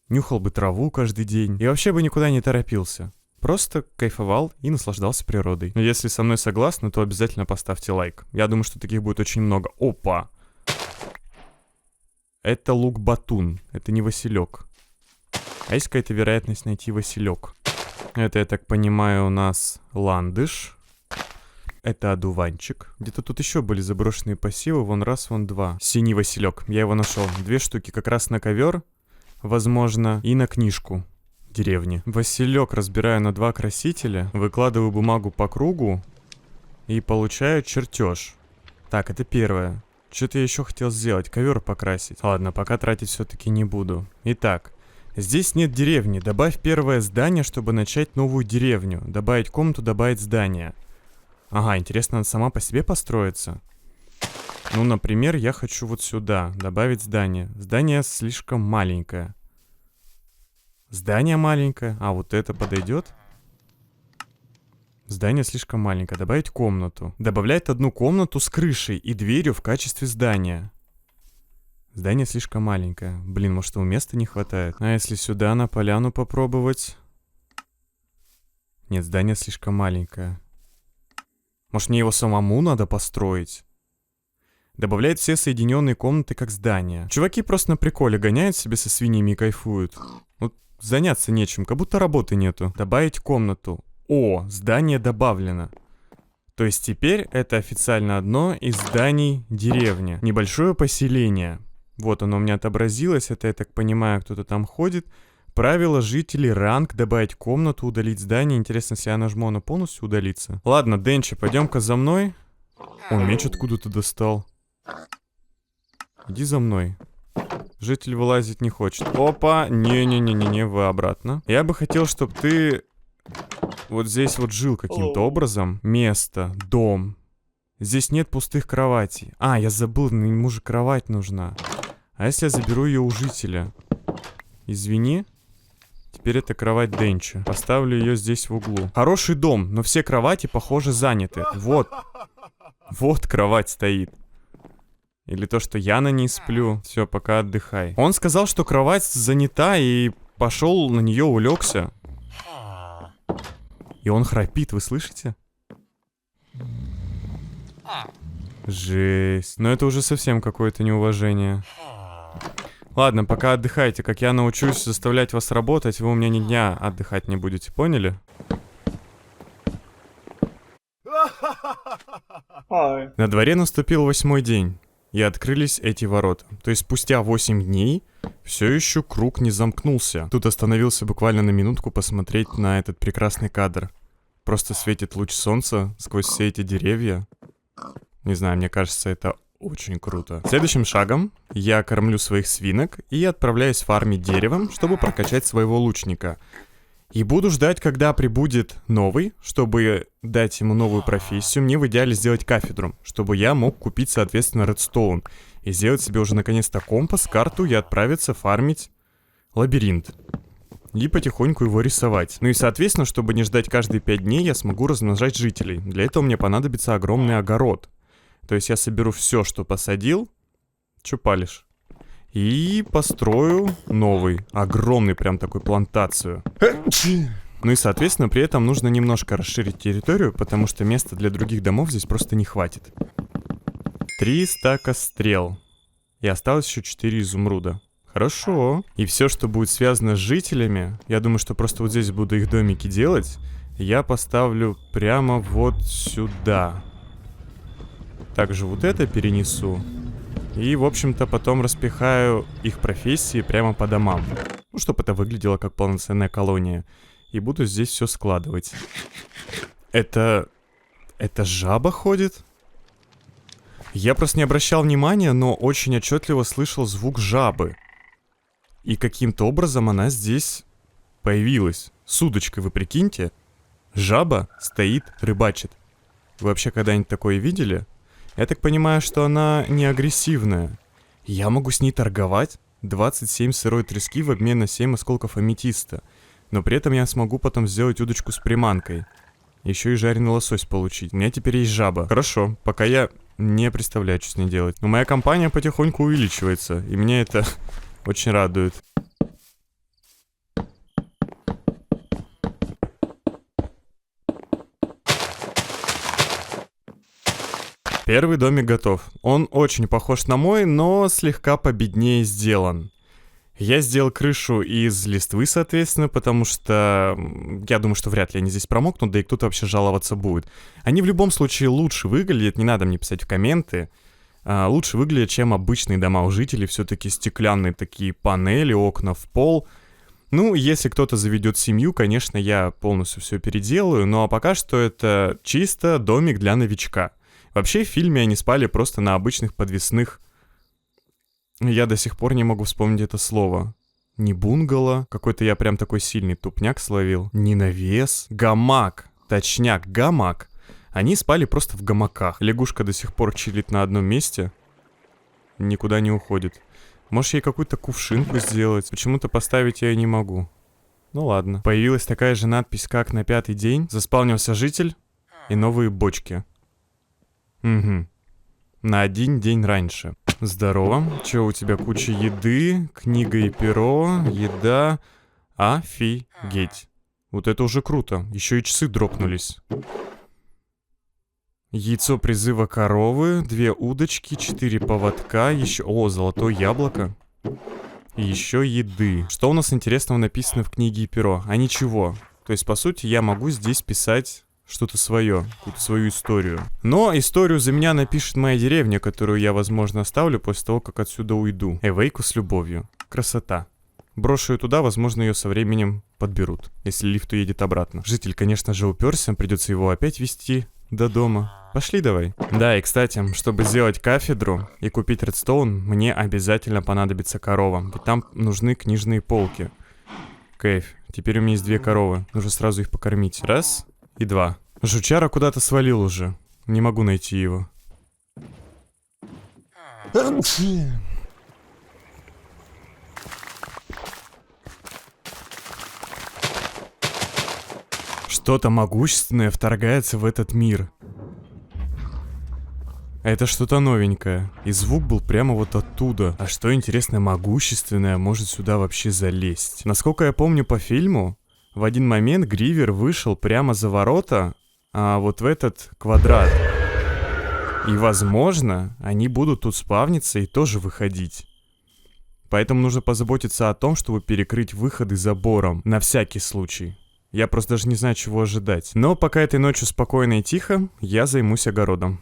нюхал бы траву каждый день и вообще бы никуда не торопился. Просто кайфовал и наслаждался природой. Но если со мной согласны, то обязательно поставьте лайк. Я думаю, что таких будет очень много. Опа! Это лук-батун, это не василек. А есть какая-то вероятность найти василек? Это, я так понимаю, у нас ландыш. Это одуванчик. Где-то тут еще были заброшенные посевы, вон раз, вон два. Синий василек, я его нашел. 2 штуки как раз на ковер, возможно, и на книжку деревни. Василек разбираю на 2 красителя, выкладываю бумагу по кругу и получаю чертеж. Так, это первое. Что-то я еще хотел сделать, ковер покрасить. Ладно, пока тратить все-таки не буду. Итак, здесь нет деревни. Добавь первое здание, чтобы начать новую деревню. Добавить комнату, добавить здание. Ага, интересно, она сама по себе построится? Ну, например, я хочу вот сюда добавить здание. Здание слишком маленькое. Здание маленькое. А, вот это подойдет? Здание слишком маленькое. Добавить комнату. Добавляет 1 комнату с крышей и дверью в качестве здания. Здание слишком маленькое. Блин, может, его места не хватает? А если сюда на поляну попробовать? Нет, здание слишком маленькое. Может, мне его самому надо построить? Добавляет все соединенные комнаты как здание. Чуваки просто на приколе гоняют себе со свиньями и кайфуют. Вот заняться нечем, как будто работы нету. Добавить комнату. О, здание добавлено. То есть теперь это официально одно из зданий деревни. Небольшое поселение. Вот оно у меня отобразилось. Это, я так понимаю, кто-то там ходит. Правила жителей, ранг, добавить комнату, удалить здание. Интересно, если я нажму, оно полностью удалится. Ладно, Денчи, пойдем-ка за мной. О, меч откуда ты достал? Иди за мной. Житель вылазить не хочет. Опа, не-не-не-не-не, вы обратно. Я бы хотел, чтобы ты... вот здесь вот жил каким-то образом. Место, дом. Здесь нет пустых кроватей. А, я забыл, ему же кровать нужна. А если я заберу ее у жителя? Извини. Теперь это кровать Денча. Поставлю ее здесь в углу. Хороший дом, но все кровати, похоже, заняты. Вот. Вот кровать стоит. Или то, что я на ней сплю. Все, пока отдыхай. Он сказал, что кровать занята, и пошел на нее, улегся. И он храпит, вы слышите? Жесть. Но это уже совсем какое-то неуважение. Ладно, пока отдыхайте. Как я научусь заставлять вас работать, вы у меня ни дня отдыхать не будете, поняли? На дворе наступил 8-й день. и открылись эти ворота. То есть спустя 8 дней все еще круг не замкнулся. Тут остановился буквально на минутку посмотреть на этот прекрасный кадр. Просто светит луч солнца сквозь все эти деревья. Не знаю, мне кажется, это очень круто. Следующим шагом я кормлю своих свинок и отправляюсь фармить деревом, чтобы прокачать своего лучника. И буду ждать, когда прибудет новый, чтобы дать ему новую профессию. Мне в идеале сделать кафедру, чтобы я мог купить, соответственно, редстоун. И сделать себе уже наконец-то компас, карту и отправиться фармить лабиринт. И потихоньку его рисовать. Ну и, соответственно, чтобы не ждать каждые 5 дней, я смогу размножать жителей. Для этого мне понадобится огромный огород. То есть я соберу все, что посадил. Чё палишь? И построю новый, огромный прям такой плантацию. Ну и, соответственно, при этом нужно немножко расширить территорию, потому что места для других домов здесь просто не хватит. 3 стака стрел. И осталось еще 4 изумруда. Хорошо. И все, что будет связано с жителями, я думаю, что просто вот здесь буду их домики делать, я поставлю прямо вот сюда. Также вот это перенесу. И, в общем-то, потом распихаю их профессии прямо по домам. Ну, чтобы это выглядело как полноценная колония. И буду здесь все складывать. Это жаба ходит? Я просто не обращал внимания, но очень отчетливо слышал звук жабы. И каким-то образом она здесь появилась. С удочкой, вы прикиньте. Жаба стоит, рыбачит. Вы вообще когда-нибудь такое видели? Я так понимаю, что она не агрессивная. Я могу с ней торговать 27 сырой трески в обмен на 7 осколков аметиста. Но при этом я смогу потом сделать удочку с приманкой. Еще и жареный лосось получить. У меня теперь есть жаба. Хорошо, пока я не представляю, что с ней делать. Но моя компания потихоньку увеличивается. И меня это очень радует. Первый домик готов. Он очень похож на мой, но слегка победнее сделан. Я сделал крышу из листвы, соответственно, потому что я думаю, что вряд ли они здесь промокнут, да и кто-то вообще жаловаться будет. Они в любом случае лучше выглядят, не надо мне писать в комменты. Лучше выглядят, чем обычные дома у жителей. Все-таки стеклянные такие панели, окна в пол. Ну, если кто-то заведет семью, конечно, я полностью все переделаю. Ну а пока что это чисто домик для новичка. Вообще в фильме они спали просто на обычных подвесных. Я до сих пор не могу вспомнить это слово. Не бунгало. Какой-то я прям такой сильный тупняк словил. Не навес. Гамак. Точняк, гамак. Они спали просто в гамаках. Лягушка до сих пор чилит на одном месте. Никуда не уходит. Можешь ей какую-то кувшинку сделать. Почему-то поставить я ее не могу. Ну ладно. Появилась такая же надпись, как на 5-й день. Заспавнился житель и новые бочки. Угу. На 1 день раньше. Здорово. Че, у тебя куча еды, книга и перо, еда. Офигеть. Вот это уже круто. Еще и часы дропнулись. Яйцо призыва коровы, 2 удочки, 4 поводка, еще... О, золотое яблоко. И еще еды. Что у нас интересного написано в книге и перо? А ничего. То есть, по сути, я могу здесь писать... что-то свое, какую-то свою историю. Но историю за меня напишет моя деревня, которую я, возможно, оставлю после того, как отсюда уйду. Эвейку с любовью. Красота. Брошу ее туда, возможно, ее со временем подберут, если лифт уедет обратно. Житель, конечно же, уперся, придется его опять везти до дома. Пошли давай. Да, и кстати, чтобы сделать кафедру и купить редстоун, мне обязательно понадобится корова. Ведь там нужны книжные полки. Кайф. Теперь у меня есть 2 коровы. Нужно сразу их покормить. 1 и 2. Жучара куда-то свалил уже. Не могу найти его. Что-то могущественное вторгается в этот мир. Это что-то новенькое. И звук был прямо вот оттуда. А что, интересно, могущественное может сюда вообще залезть? Насколько я помню по фильму, в один момент Гривер вышел прямо за ворота, вот в этот квадрат. И, возможно, они будут тут спавниться и тоже выходить. Поэтому нужно позаботиться о том, чтобы перекрыть выходы забором. На всякий случай. Я просто даже не знаю, чего ожидать. Но пока этой ночью спокойно и тихо, я займусь огородом.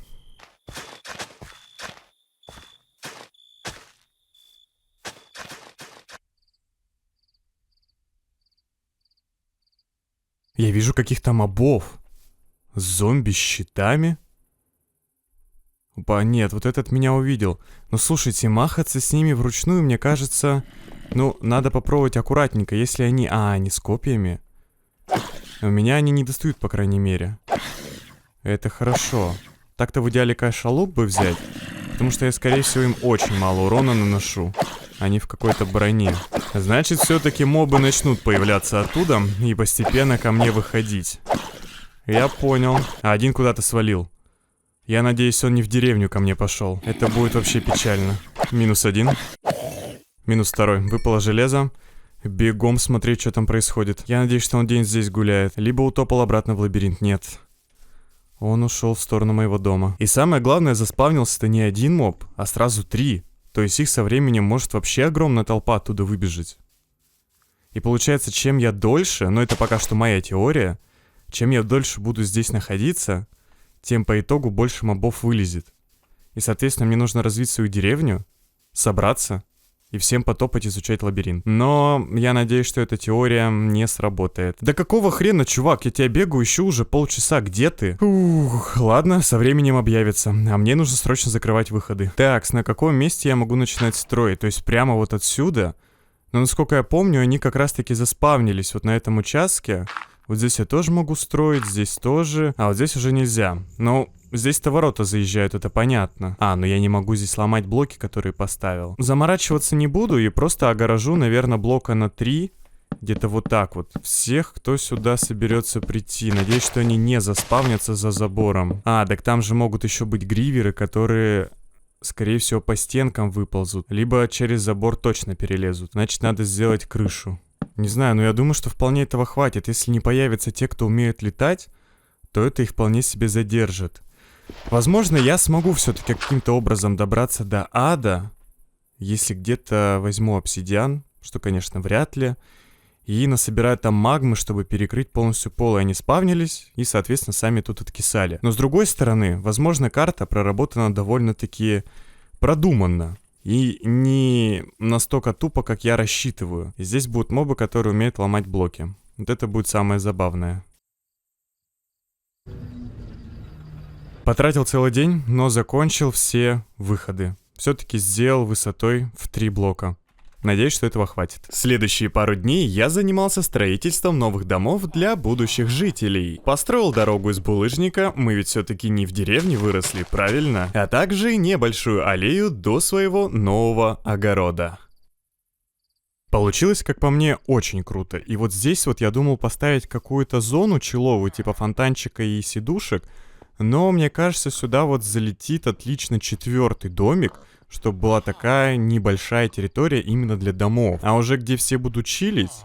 Я вижу каких-то мобов. Зомби с щитами. Опа, нет, вот этот меня увидел. Но слушайте, махаться с ними вручную, мне кажется... Ну, надо попробовать аккуратненько, если они... А, они с копьями. У меня они не достают, по крайней мере. Это хорошо. Так-то в идеале, конечно, лук бы взять. Потому что я, скорее всего, им очень мало урона наношу. Они в какой-то броне. Значит, все-таки мобы начнут появляться оттуда и постепенно ко мне выходить. Я понял. А один куда-то свалил. Я надеюсь, он не в деревню ко мне пошел. Это будет вообще печально. -1. -2. Выпало железо. Бегом смотреть, что там происходит. Я надеюсь, что он день здесь гуляет. Либо утопал обратно в лабиринт. Нет. Он ушел в сторону моего дома. И самое главное, заспавнился-то не один моб, а сразу 3. То есть их со временем может вообще огромная толпа оттуда выбежать. И получается, чем я дольше, но это пока что моя теория, чем я дольше буду здесь находиться, тем по итогу больше мобов вылезет. И, соответственно, мне нужно развить свою деревню, собраться и всем потопать изучать лабиринт. Но я надеюсь, что эта теория не сработает. Да какого хрена, чувак? Я тебя бегаю, ищу уже полчаса. Где ты? Ух, ладно, со временем объявится. А мне нужно срочно закрывать выходы. Так, на каком месте я могу начинать строить? То есть прямо вот отсюда? Но насколько я помню, они как раз-таки заспавнились вот на этом участке. Вот здесь я тоже могу строить, здесь тоже. А вот здесь уже нельзя. Но здесь-то ворота заезжают, это понятно. А, но я не могу здесь сломать блоки, которые поставил. Заморачиваться не буду и просто огорожу, наверное, блока на 3. Где-то вот так вот. Всех, кто сюда соберется прийти. Надеюсь, что они не заспавнятся за забором. А, так там же могут еще быть гриверы, которые... скорее всего, по стенкам выползут. Либо через забор точно перелезут. Значит, надо сделать крышу. Не знаю, но я думаю, что вполне этого хватит. Если не появятся те, кто умеет летать, то это их вполне себе задержит. Возможно, я смогу все-таки каким-то образом добраться до ада, если где-то возьму обсидиан, что, конечно, вряд ли, и насобираю там магмы, чтобы перекрыть полностью пол, и они спавнились, и, соответственно, сами тут откисали. Но, с другой стороны, возможно, карта проработана довольно-таки продуманно. И не настолько тупо, как я рассчитываю. И здесь будут мобы, которые умеют ломать блоки. Вот это будет самое забавное. Потратил целый день, но закончил все выходы. Все-таки сделал высотой в 3 блока. Надеюсь, что этого хватит. Следующие пару дней я занимался строительством новых домов для будущих жителей. Построил дорогу из булыжника, мы ведь все-таки не в деревне выросли, правильно? А также небольшую аллею до своего нового огорода. Получилось, как по мне, очень круто. И вот здесь вот я думал поставить какую-то зону человую, типа фонтанчика и сидушек. Но мне кажется, сюда вот залетит отлично 4-й домик, чтобы была такая небольшая территория именно для домов. А уже где все будут чилить,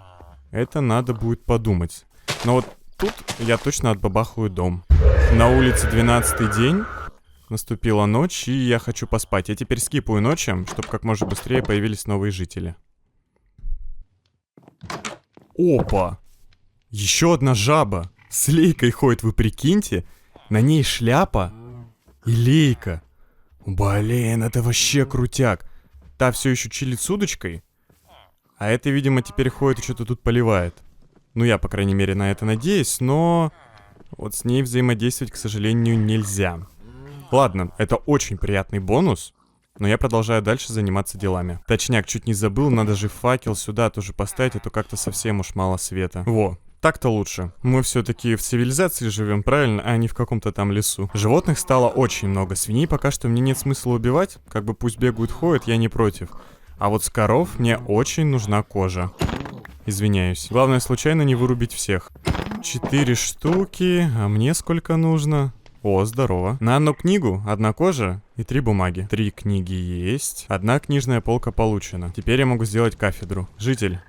это надо будет подумать. Но вот тут я точно отбабахаю дом. На улице 12-й день, наступила ночь, и я хочу поспать. Я теперь скипаю ночи, чтобы как можно быстрее появились новые жители. Опа! Еще одна жаба с лейкой ходит, вы прикиньте. На ней шляпа и лейка. Блин, это вообще крутяк. Та все еще чилит с удочкой. А это, видимо, теперь ходит и что-то тут поливает. Ну, я, по крайней мере, на это надеюсь, но... вот с ней взаимодействовать, к сожалению, нельзя. Ладно, это очень приятный бонус. Но я продолжаю дальше заниматься делами. Точняк, чуть не забыл, надо же факел сюда тоже поставить, а то как-то совсем уж мало света. Во. Так-то лучше. Мы все-таки в цивилизации живем, правильно, а не в каком-то там лесу. Животных стало очень много. Свиней пока что мне нет смысла убивать. Как бы пусть бегают, ходят, я не против. А вот с коров мне очень нужна кожа. Извиняюсь. Главное, случайно не вырубить всех. 4 штуки. А мне сколько нужно? О, здорово. На одну книгу, 1 кожа и 3 бумаги. 3 книги есть. 1 книжная полка получена. Теперь я могу сделать кафедру. Житель.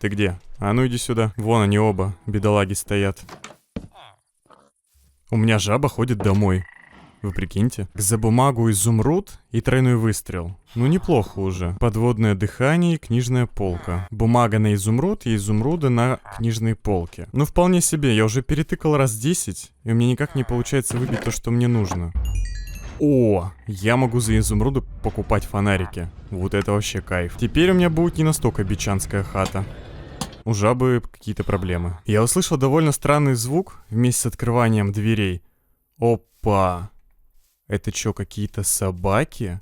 Ты где? А ну иди сюда. Вон они оба, бедолаги стоят. У меня жаба ходит домой. Вы прикиньте. За бумагу изумруд и тройной выстрел. Ну неплохо уже. Подводное дыхание и книжная полка. Бумага на изумруд и изумруды на книжной полке. Ну вполне себе, я уже перетыкал раз 10, и у меня никак не получается выбить то, что мне нужно. О, я могу за изумруды покупать фонарики. Вот это вообще кайф. Теперь у меня будет не настолько бичанская хата. у жабы какие-то проблемы. Я услышал довольно странный звук вместе с открыванием дверей. Опа! Это что, какие-то собаки?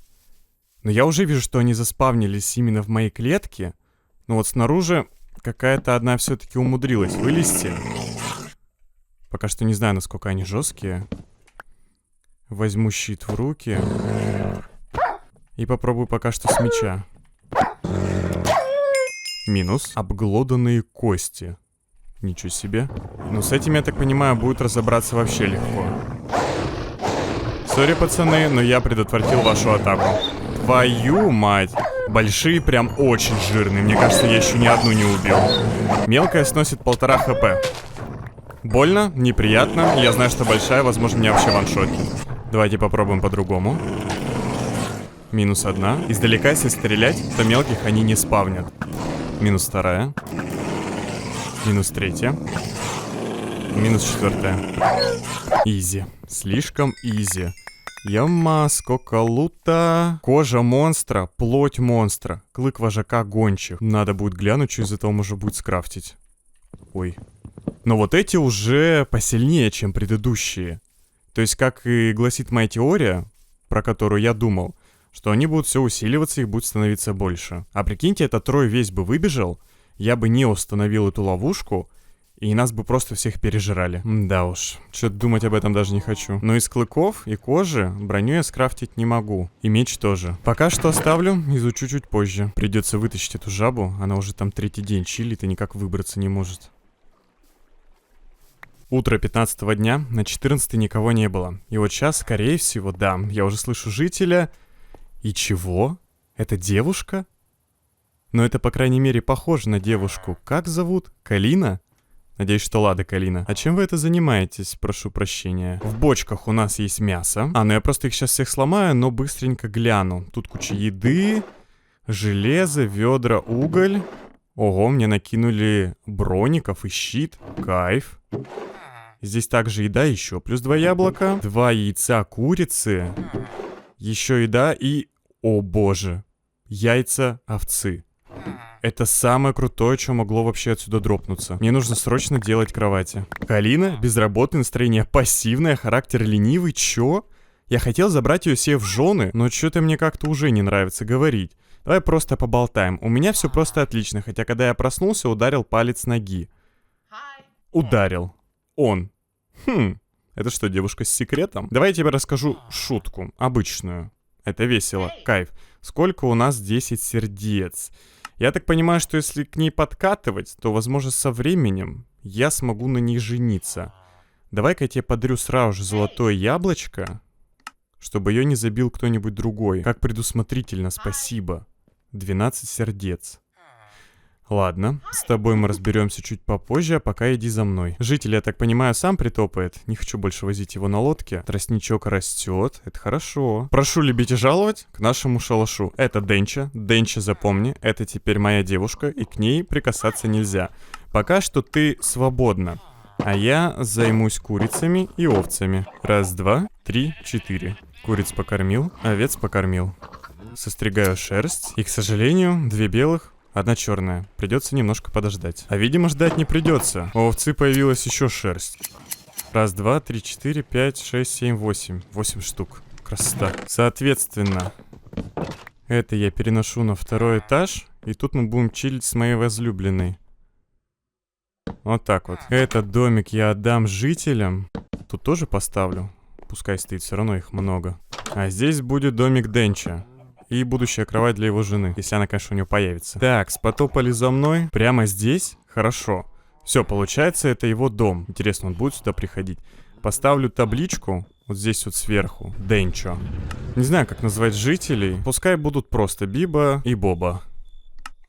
Но я уже вижу, что они заспавнились именно в моей клетке. Но вот снаружи какая-то одна все-таки умудрилась вылезти. Пока что не знаю, насколько они жесткие. Возьму щит в руки. И попробую пока что с меча. Минус. Обглоданные кости. Ничего себе. Ну, с этим, я так понимаю, будет разобраться вообще легко. Сори, пацаны, но я предотвратил вашу атаку. Твою мать. Большие прям очень жирные. Мне кажется, я еще ни одну не убил. Мелкая сносит 1,5 хп. Больно, неприятно. Я знаю, что большая, возможно, меня вообще ваншотит. Давайте попробуем по-другому. Минус 1. Издалека, если стрелять, то мелких они не спавнят. Минус 2. Минус 3. Минус 4. Изи. Слишком изи. Яма, сколько лута. Кожа монстра, плоть монстра, клык вожака гончих. Надо будет глянуть, что из этого можно будет скрафтить. Ой. Но вот эти уже посильнее, чем предыдущие. То есть, как и гласит моя теория, про которую я думал, что они будут все усиливаться, их будет становиться больше. А прикиньте, этот трой весь бы выбежал, я бы не установил эту ловушку, и нас бы просто всех пережрали. Да уж, что-то думать об этом даже не хочу. Но из клыков и кожи броню я скрафтить не могу. И меч тоже. Пока что оставлю, изучу чуть позже. Придется вытащить эту жабу, она уже там 3-й день чилит и никак выбраться не может. Утро 15-го дня, на 14-й никого не было. И вот сейчас, скорее всего, да, я уже слышу жителя. И чего? Это девушка? Но это, по крайней мере, похоже на девушку. Как зовут? Калина? Надеюсь, что Лада Калина. А чем вы это занимаетесь? Прошу прощения. В бочках у нас есть мясо. Ну я просто их сейчас всех сломаю, но быстренько гляну. Тут куча еды, железо, ведра, уголь. Ого, мне накинули броников и щит. Кайф. Здесь также еда еще. Плюс 2 яблока. 2 яйца курицы. Еще еда и... О боже. Яйца овцы. Это самое крутое, что могло вообще отсюда дропнуться. Мне нужно срочно делать кровати. Калина, безработное, настроение пассивное, характер ленивый. Чё? Я хотел забрать ее себе в жены, но что-то мне как-то уже не нравится говорить. Давай просто поболтаем. У меня все просто отлично, хотя когда я проснулся, ударил палец ноги. Ударил. Он. Это что, девушка с секретом? Давай я тебе расскажу шутку. Обычную. Это весело. Кайф. Сколько у нас 10 сердец? Я так понимаю, что если к ней подкатывать, то, возможно, со временем я смогу на ней жениться. Давай-ка я тебе подарю сразу же золотое яблочко, чтобы ее не забил кто-нибудь другой. Как предусмотрительно, спасибо. 12 сердец. Ладно, с тобой мы разберемся чуть попозже, а пока иди за мной. Житель, я так понимаю, сам притопает. Не хочу больше возить его на лодке. Тростничок растет, это хорошо. Прошу любить и жаловать к нашему шалашу. Это Денча. Денча, запомни, это теперь моя девушка, и к ней прикасаться нельзя. Пока что ты свободна. А я займусь курицами и овцами. 1, 2, 3, 4. Куриц покормил, овец покормил. Состригаю шерсть. И, к сожалению, 2 белых. 1 черная. Придется немножко подождать. А видимо, ждать не придется. У овцы появилась еще шерсть. 1, 2, 3, 4, 5, 6, 7, 8. 8 штук. Красота. Соответственно, это я переношу на 2-й этаж. И тут мы будем чилить с моей возлюбленной. Вот так вот. Этот домик я отдам жителям. Тут тоже поставлю. Пускай стоит, все равно их много. А здесь будет домик Денча. И будущая кровать для его жены, если она, конечно, у него появится. Так, потопали за мной. Прямо здесь? Хорошо. Все, получается, это его дом. Интересно, он будет сюда приходить? Поставлю табличку вот здесь вот сверху. Денчо. Не знаю, как назвать жителей. Пускай будут просто Биба и Боба.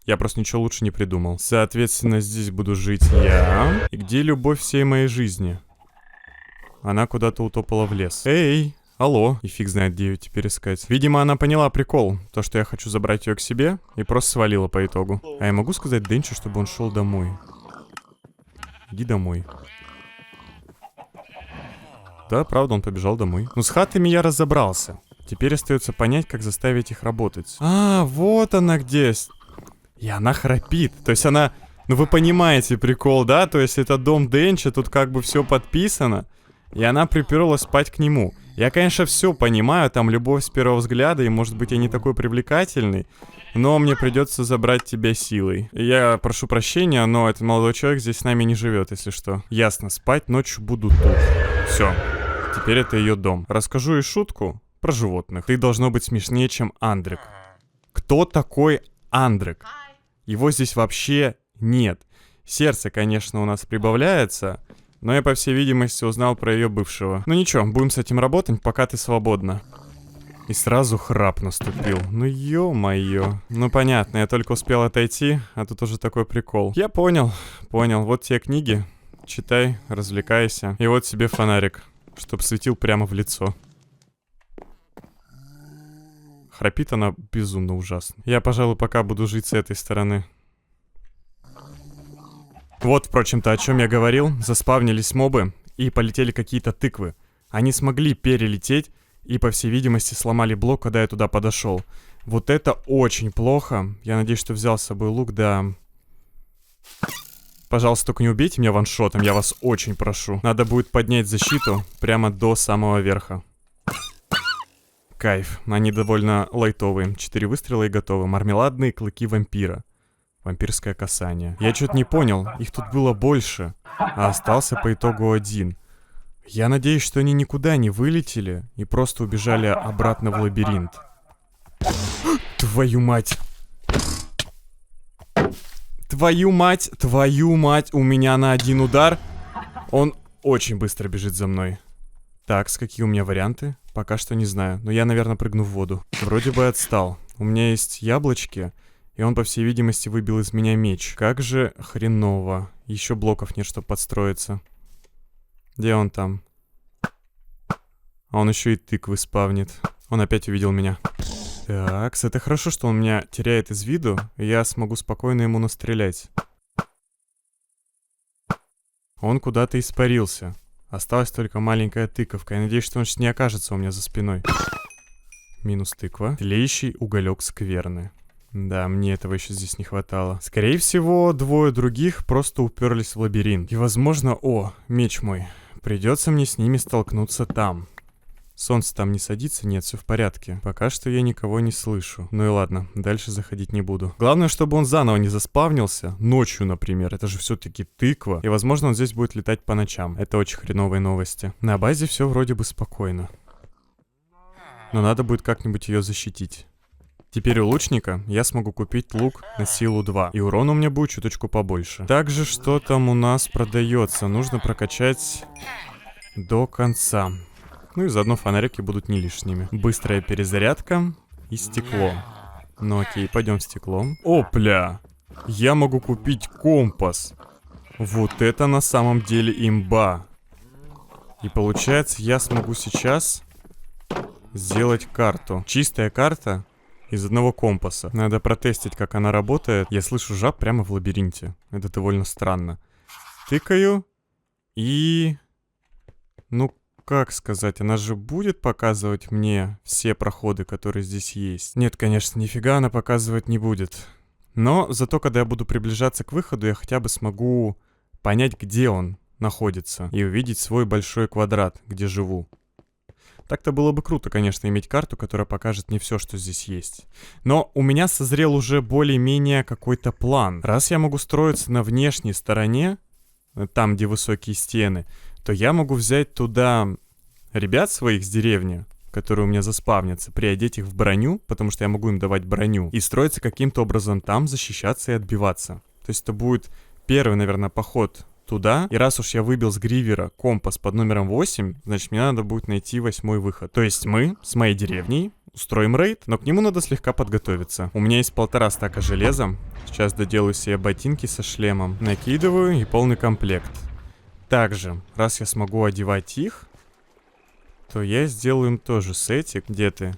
Я просто ничего лучше не придумал. Соответственно, здесь буду жить я. И где любовь всей моей жизни? Она куда-то утопала в лес. Эй! Алло, и фиг знает, где ее теперь искать. Видимо, она поняла прикол. То, что я хочу забрать ее к себе, и просто свалила по итогу. А я могу сказать Денчу, чтобы он шел домой? Иди домой. Да, правда, он побежал домой. Ну, с хатами я разобрался. Теперь остается понять, как заставить их работать. А, вот она где. И она храпит. То есть она Ну вы понимаете прикол, да? То есть это дом Денча, тут как бы все подписано. И она приперлась спать к нему. Я, конечно, все понимаю, там любовь с первого взгляда, и может быть я не такой привлекательный. Но мне придется забрать тебя силой. Я прошу прощения, но этот молодой человек здесь с нами не живет, если что. Ясно, спать ночью буду тут. Все. Теперь это ее дом. Расскажу ей шутку про животных. Ты должно быть смешнее, чем Андрек. Кто такой Андрек? Его здесь вообще нет. Сердце, конечно, у нас прибавляется, но я, по всей видимости, узнал про ее бывшего. Ну ничего, будем с этим работать, пока ты свободна. И сразу храп наступил. Ну ё-моё. Ну понятно, я только успел отойти, а тут уже такой прикол. Я понял. Вот те книги. Читай, развлекайся. И вот себе фонарик, чтоб светил прямо в лицо. Храпит она безумно ужасно. Я, пожалуй, пока буду жить с этой стороны. Вот, впрочем-то, о чем я говорил. Заспавнились мобы и полетели какие-то тыквы. Они смогли перелететь и, по всей видимости, сломали блок, когда я туда подошел. Вот это очень плохо. Я надеюсь, что взял с собой лук, да. Пожалуйста, только не убейте меня ваншотом, я вас очень прошу. Надо будет поднять защиту прямо до самого верха. Кайф, они довольно лайтовые. 4 выстрела и готовы. Мармеладные клыки вампира. Вампирское касание. Я что-то не понял, их тут было больше, а остался по итогу один. Я надеюсь, что они никуда не вылетели и просто убежали обратно в лабиринт. Твою мать! Твою мать, у меня на один удар. Он очень быстро бежит за мной. Так, какие у меня варианты? Пока что не знаю, но я, наверное, прыгну в воду. Вроде бы отстал. У меня есть яблочки, и он, по всей видимости, выбил из меня меч. Как же хреново. Еще блоков нет, чтобы подстроиться. Где он там? А он еще и тыквы спавнит. Он опять увидел меня. Так, это хорошо, что он меня теряет из виду, и я смогу спокойно ему настрелять. Он куда-то испарился. Осталась только маленькая тыковка. Я надеюсь, что он сейчас не окажется у меня за спиной. Минус тыква. Тлеющий уголек скверны. Да, мне этого еще здесь не хватало. Скорее всего, двое других просто уперлись в лабиринт. И, возможно... О, меч мой. Придется мне с ними столкнуться там. Солнце там не садится? Нет, все в порядке. Пока что я никого не слышу. Ну и ладно, дальше заходить не буду. Главное, чтобы он заново не заспавнился. Ночью, например. Это же все-таки тыква. И, возможно, он здесь будет летать по ночам. Это очень хреновые новости. На базе все вроде бы спокойно. Но надо будет как-нибудь ее защитить. Теперь у лучника я смогу купить лук на силу 2. И урон у меня будет чуточку побольше. Также что там у нас продается? Нужно прокачать до конца. Ну и заодно фонарики будут не лишними. Быстрая перезарядка и стекло. Ну окей, пойдем в стекло. Опля! Я могу купить компас. Вот это на самом деле имба. И получается, я смогу сейчас сделать карту. Чистая карта из одного компаса. Надо протестить, как она работает. Я слышу жаб прямо в лабиринте. Это довольно странно. Тыкаю. И... Ну, как сказать, она же будет показывать мне все проходы, которые здесь есть? Нет, конечно, нифига она показывать не будет. Но зато, когда я буду приближаться к выходу, я хотя бы смогу понять, где он находится. И увидеть свой большой квадрат, где живу. Так-то было бы круто, конечно, иметь карту, которая покажет мне все, что здесь есть. Но у меня созрел уже более-менее какой-то план. Раз я могу строиться на внешней стороне, там, где высокие стены, то я могу взять туда ребят своих с деревни, которые у меня заспавнятся, приодеть их в броню, потому что я могу им давать броню, и строиться каким-то образом там, защищаться и отбиваться. То есть это будет первый, наверное, поход туда. И раз уж я выбил с гривера компас под номером 8, значит, мне надо будет найти 8-й выход. То есть мы с моей деревней устроим рейд, но к нему надо слегка подготовиться. У меня есть 1,5 стака железа. Сейчас доделаю себе ботинки со шлемом. Накидываю и полный комплект. Также, раз я смогу одевать их, то я сделаю им тоже сетик. Где ты?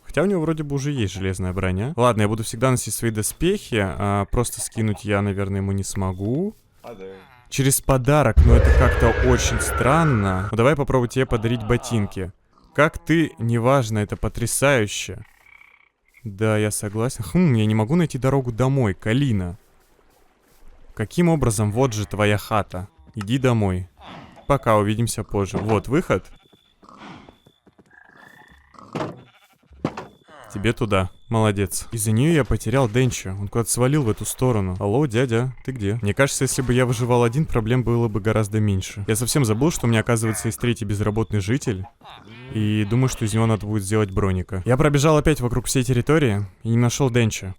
Хотя у него вроде бы уже есть железная броня. Ладно, я буду всегда носить свои доспехи, а просто скинуть я, наверное, ему не смогу. Через подарок, но это как-то очень странно. Ну, давай попробую тебе подарить ботинки. Как ты, неважно, это потрясающе. Да, я согласен. Я не могу найти дорогу домой, Калина. Каким образом? Вот же твоя хата. Иди домой. Пока, увидимся позже. Вот выход. Тебе туда. Молодец. Из-за нее я потерял Денча. Он куда-то свалил в эту сторону. Алло, дядя, ты где? Мне кажется, если бы я выживал один, проблем было бы гораздо меньше. Я совсем забыл, что у меня, оказывается, есть третий безработный житель. И думаю, что из него надо будет сделать броника. Я пробежал опять вокруг всей территории и не нашел Денча.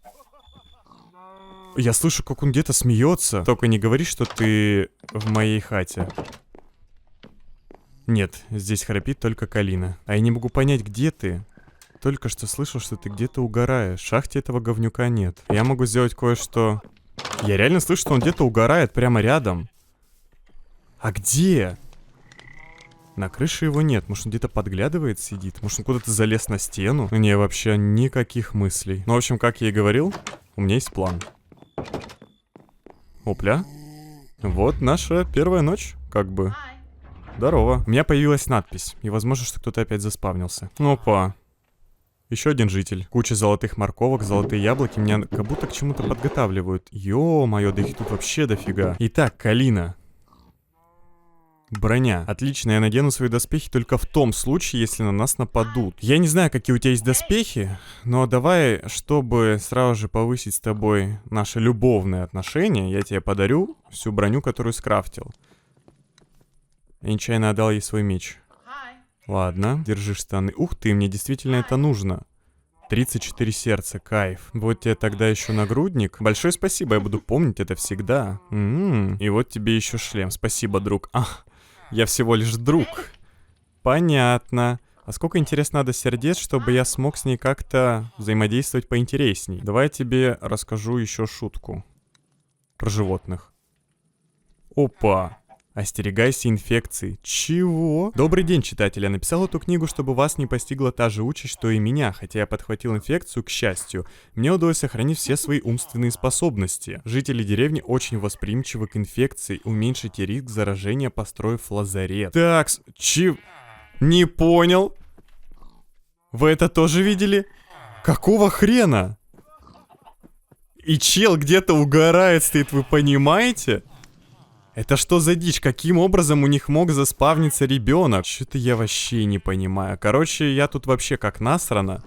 Я слышу, как он где-то смеется. Только не говори, что ты в моей хате. Нет, здесь храпит только Калина. А я не могу понять, где ты. Только что слышал, что ты где-то угораешь. В шахте этого говнюка нет. Я могу сделать кое-что. Я реально слышу, что он где-то угорает прямо рядом. А где? На крыше его нет. Может, он где-то подглядывает, сидит? Может, он куда-то залез на стену? Не, вообще никаких мыслей. Ну, в общем, как я и говорил, у меня есть план. Опля. Вот наша первая ночь, как бы. Здорово. У меня появилась надпись. И возможно, что кто-то опять заспавнился. Опа. Еще один житель. Куча золотых морковок, золотые яблоки. Меня как будто к чему-то подготавливают. Ё-моё, да их тут вообще дофига. Итак, Калина. Броня. Отлично, я надену свои доспехи только в том случае, если на нас нападут. Я не знаю, какие у тебя есть доспехи, но давай, чтобы сразу же повысить с тобой наши любовные отношения, я тебе подарю всю броню, которую скрафтил. Я нечаянно отдал ей свой меч. Ладно, держи штаны. Ух ты, мне действительно это нужно. 34 сердца, кайф. Вот тебе тогда еще нагрудник. Большое спасибо, я буду помнить это всегда. И вот тебе еще шлем. Спасибо, друг. Ах, я всего лишь друг. Понятно. А сколько, интересно, надо сердец, чтобы я смог с ней как-то взаимодействовать поинтересней? Давай я тебе расскажу еще шутку. Про животных. Опа. Остерегайся инфекций. Чего? Добрый день, читатель. Я написал эту книгу, чтобы вас не постигла та же участь, что и меня. Хотя я подхватил инфекцию, к счастью, мне удалось сохранить все свои умственные способности. Жители деревни очень восприимчивы к инфекции. Уменьшите риск заражения, построив лазарет. Такс, не понял. Вы это тоже видели? Какого хрена? И чел где-то угорает, стоит, вы понимаете? Это что за дичь? Каким образом у них мог заспавниться ребенок? Что-то я вообще не понимаю. Короче, я тут вообще как насрано.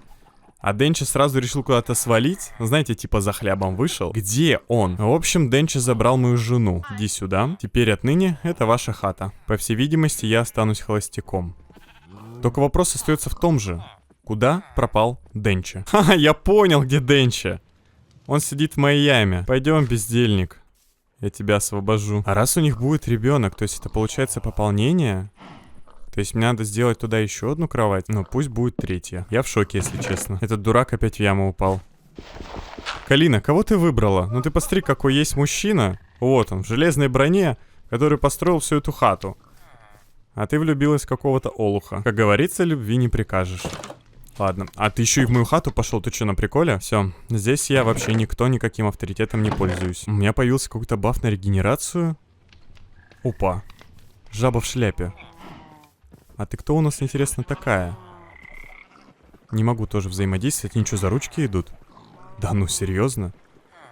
А Денча сразу решил куда-то свалить. Знаете, типа за хлябом вышел. Где он? В общем, Денча забрал мою жену. Иди сюда. Теперь отныне это ваша хата. По всей видимости, я останусь холостяком. Только вопрос остается в том же. Куда пропал Денча? Ха-ха, я понял, где Денча. Он сидит в моей яме. Пойдем, бездельник. Я тебя освобожу. А раз у них будет ребенок, то есть это получается пополнение? То есть мне надо сделать туда еще одну кровать? Ну пусть будет третья. Я в шоке, если честно. Этот дурак опять в яму упал. Калина, кого ты выбрала? Ну ты посмотри, какой есть мужчина. Вот он, в железной броне, который построил всю эту хату. А ты влюбилась в какого-то олуха. Как говорится, любви не прикажешь. Ладно, а ты еще и в мою хату пошел, ты что, на приколе? Все, здесь я вообще никаким авторитетом не пользуюсь. У меня появился какой-то баф на регенерацию. Опа, жаба в шляпе. А ты кто у нас, интересно, такая? Не могу тоже взаимодействовать, ничего, за ручки идут? Да ну, серьезно?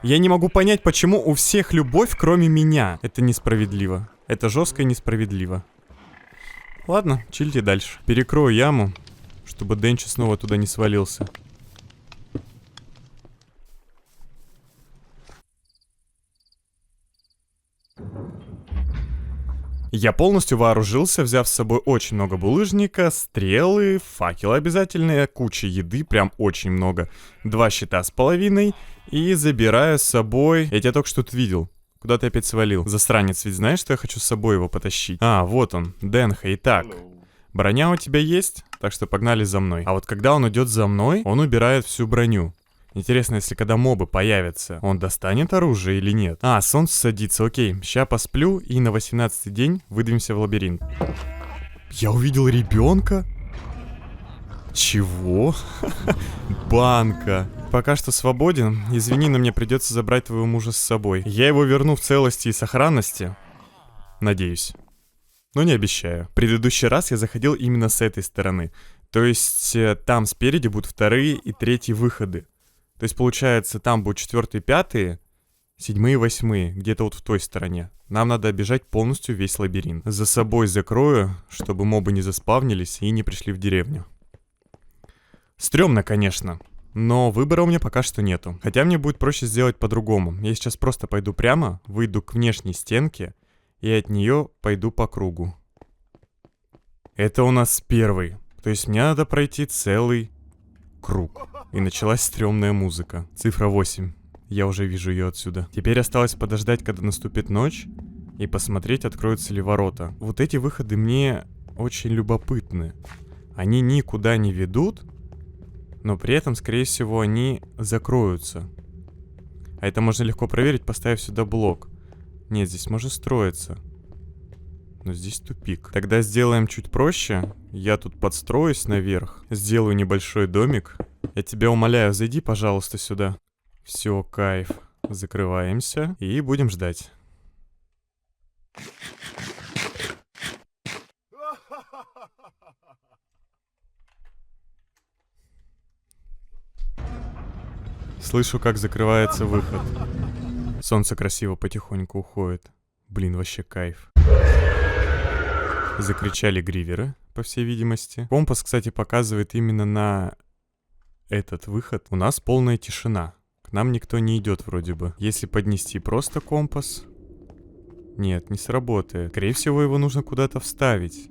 Я не могу понять, почему у всех любовь, кроме меня. Это несправедливо. Это жестко и несправедливо. Ладно, чильте дальше. Перекрою яму, чтобы Денчи снова туда не свалился. Я полностью вооружился, взяв с собой очень много булыжника, стрелы, факелы обязательные, куча еды, прям очень много. 2 щита с половиной. И забираю с собой... Я тебя только что тут видел. Куда ты опять свалил? Засранец, ведь знаешь, что я хочу с собой его потащить? А, вот он, Денха. Итак, броня у тебя есть, так что погнали за мной. А вот когда он идет за мной, он убирает всю броню. Интересно, если когда мобы появятся, он достанет оружие или нет? А, солнце садится, окей. Ща посплю и на 18-й день выдвинемся в лабиринт. Я увидел ребенка? Чего? Банка. Пока что свободен. Извини, но мне придется забрать твоего мужа с собой. Я его верну в целости и сохранности. Надеюсь. Но не обещаю. В предыдущий раз я заходил именно с этой стороны. То есть там спереди будут 2-й и 3-й выходы. То есть получается там будут 4-й, 5-й 7-е, 8-е, где-то вот в той стороне. Нам надо обижать полностью весь лабиринт. За собой закрою, чтобы мобы не заспавнились и не пришли в деревню. Стрёмно, конечно, но выбора у меня пока что нету. Хотя мне будет проще сделать по-другому. Я сейчас просто пойду прямо, выйду к внешней стенке и от нее пойду по кругу. Это у нас первый. То есть мне надо пройти целый круг. И началась стрёмная музыка. Цифра 8. Я уже вижу ее отсюда. Теперь осталось подождать, когда наступит ночь, и посмотреть, откроются ли ворота. Вот эти выходы мне очень любопытны. Они никуда не ведут, но при этом, скорее всего, они закроются. А это можно легко проверить, поставив сюда блок. Нет, здесь можно строиться. Но здесь тупик. Тогда сделаем чуть проще. Я тут подстроюсь наверх. Сделаю небольшой домик. Я тебя умоляю, зайди, пожалуйста, сюда. Все, кайф. Закрываемся и будем ждать. Слышу, как закрывается выход. Солнце красиво потихоньку уходит. Блин, вообще кайф. Закричали гриверы, по всей видимости. Компас, кстати, показывает именно на этот выход. У нас полная тишина. К нам никто не идет вроде бы. Если поднести просто компас... Нет, не сработает. Скорее всего, его нужно куда-то вставить.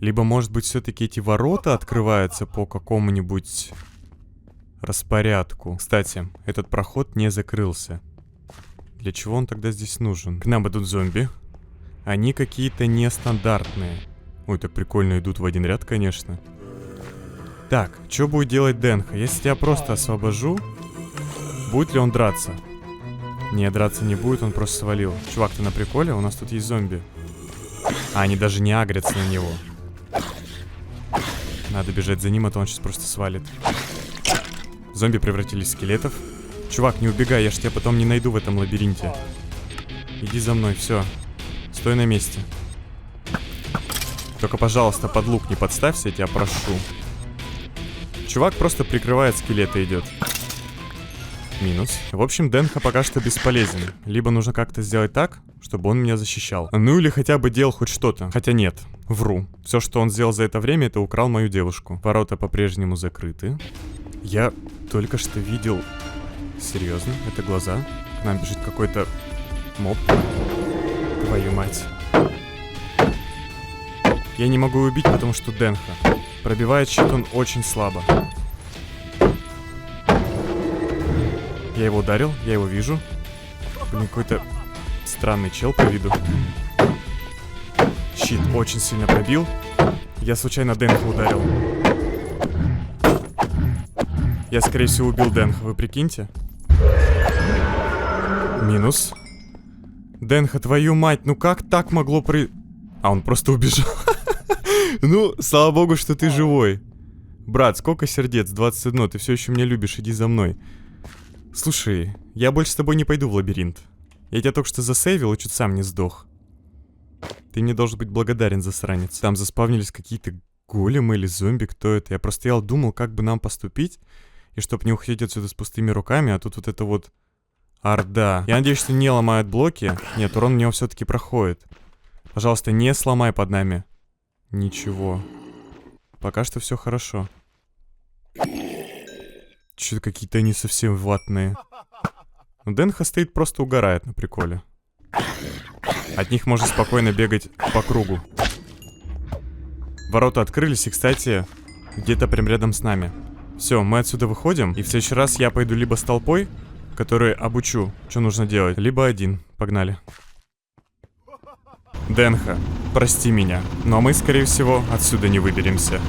Либо, может быть, все-таки эти ворота открываются по какому-нибудь распорядку. Кстати, этот проход не закрылся. Для чего он тогда здесь нужен? К нам идут зомби. Они какие-то нестандартные. Ой, так прикольно идут в один ряд, конечно. Так, что будет делать Денха? Если я просто освобожу, будет ли он драться? Не, драться не будет, он просто свалил. Чувак, ты на приколе? У нас тут есть зомби. А, они даже не агрятся на него. Надо бежать за ним, а то он сейчас просто свалит. Зомби превратились в скелетов. Чувак, не убегай, я ж тебя потом не найду в этом лабиринте. Иди за мной, все. Стой на месте. Только, пожалуйста, под лук не подставься, я тебя прошу. Чувак просто прикрывает скелеты, идет. Минус. В общем, Денха пока что бесполезен. Либо нужно как-то сделать так, чтобы он меня защищал. Ну или хотя бы делал хоть что-то. Хотя нет, вру. Все, что он сделал за это время, это украл мою девушку. Ворота по-прежнему закрыты. Я только что видел... Серьезно? Это глаза? К нам бежит какой-то моб. Твою мать. Я не могу убить, потому что Денха. Пробивает щит он очень слабо. Я его ударил, я его вижу. Блин, какой-то странный чел по виду. Щит очень сильно пробил. Я случайно Денха ударил. Я, скорее всего, убил Денха, вы прикиньте. Минус. Денха, твою мать, ну как так могло А, он просто убежал. Ну, слава богу, что ты живой. Брат, сколько сердец? 21, ты все еще меня любишь, иди за мной. Слушай, я больше с тобой не пойду в лабиринт. Я тебя только что засейвил и чуть сам не сдох. Ты мне должен быть благодарен, засранец. Там заспавнились какие-то големы или зомби, кто это? Я просто стоял, думал, как бы нам поступить, и чтоб не уходить отсюда с пустыми руками, а тут вот это вот орда. Я надеюсь, что не ломают блоки. Нет, урон у него все-таки проходит. Пожалуйста, не сломай под нами. Ничего. Пока что все хорошо. Что-то какие-то они совсем ватные. Но Денха стоит, просто угорает на приколе. От них можно спокойно бегать по кругу. Ворота открылись, и, кстати, где-то прям рядом с нами. Все, мы отсюда выходим, и в следующий раз я пойду либо с толпой, который обучу, что нужно делать, либо один. Погнали. Денха, прости меня, но мы, скорее всего, отсюда не выберемся.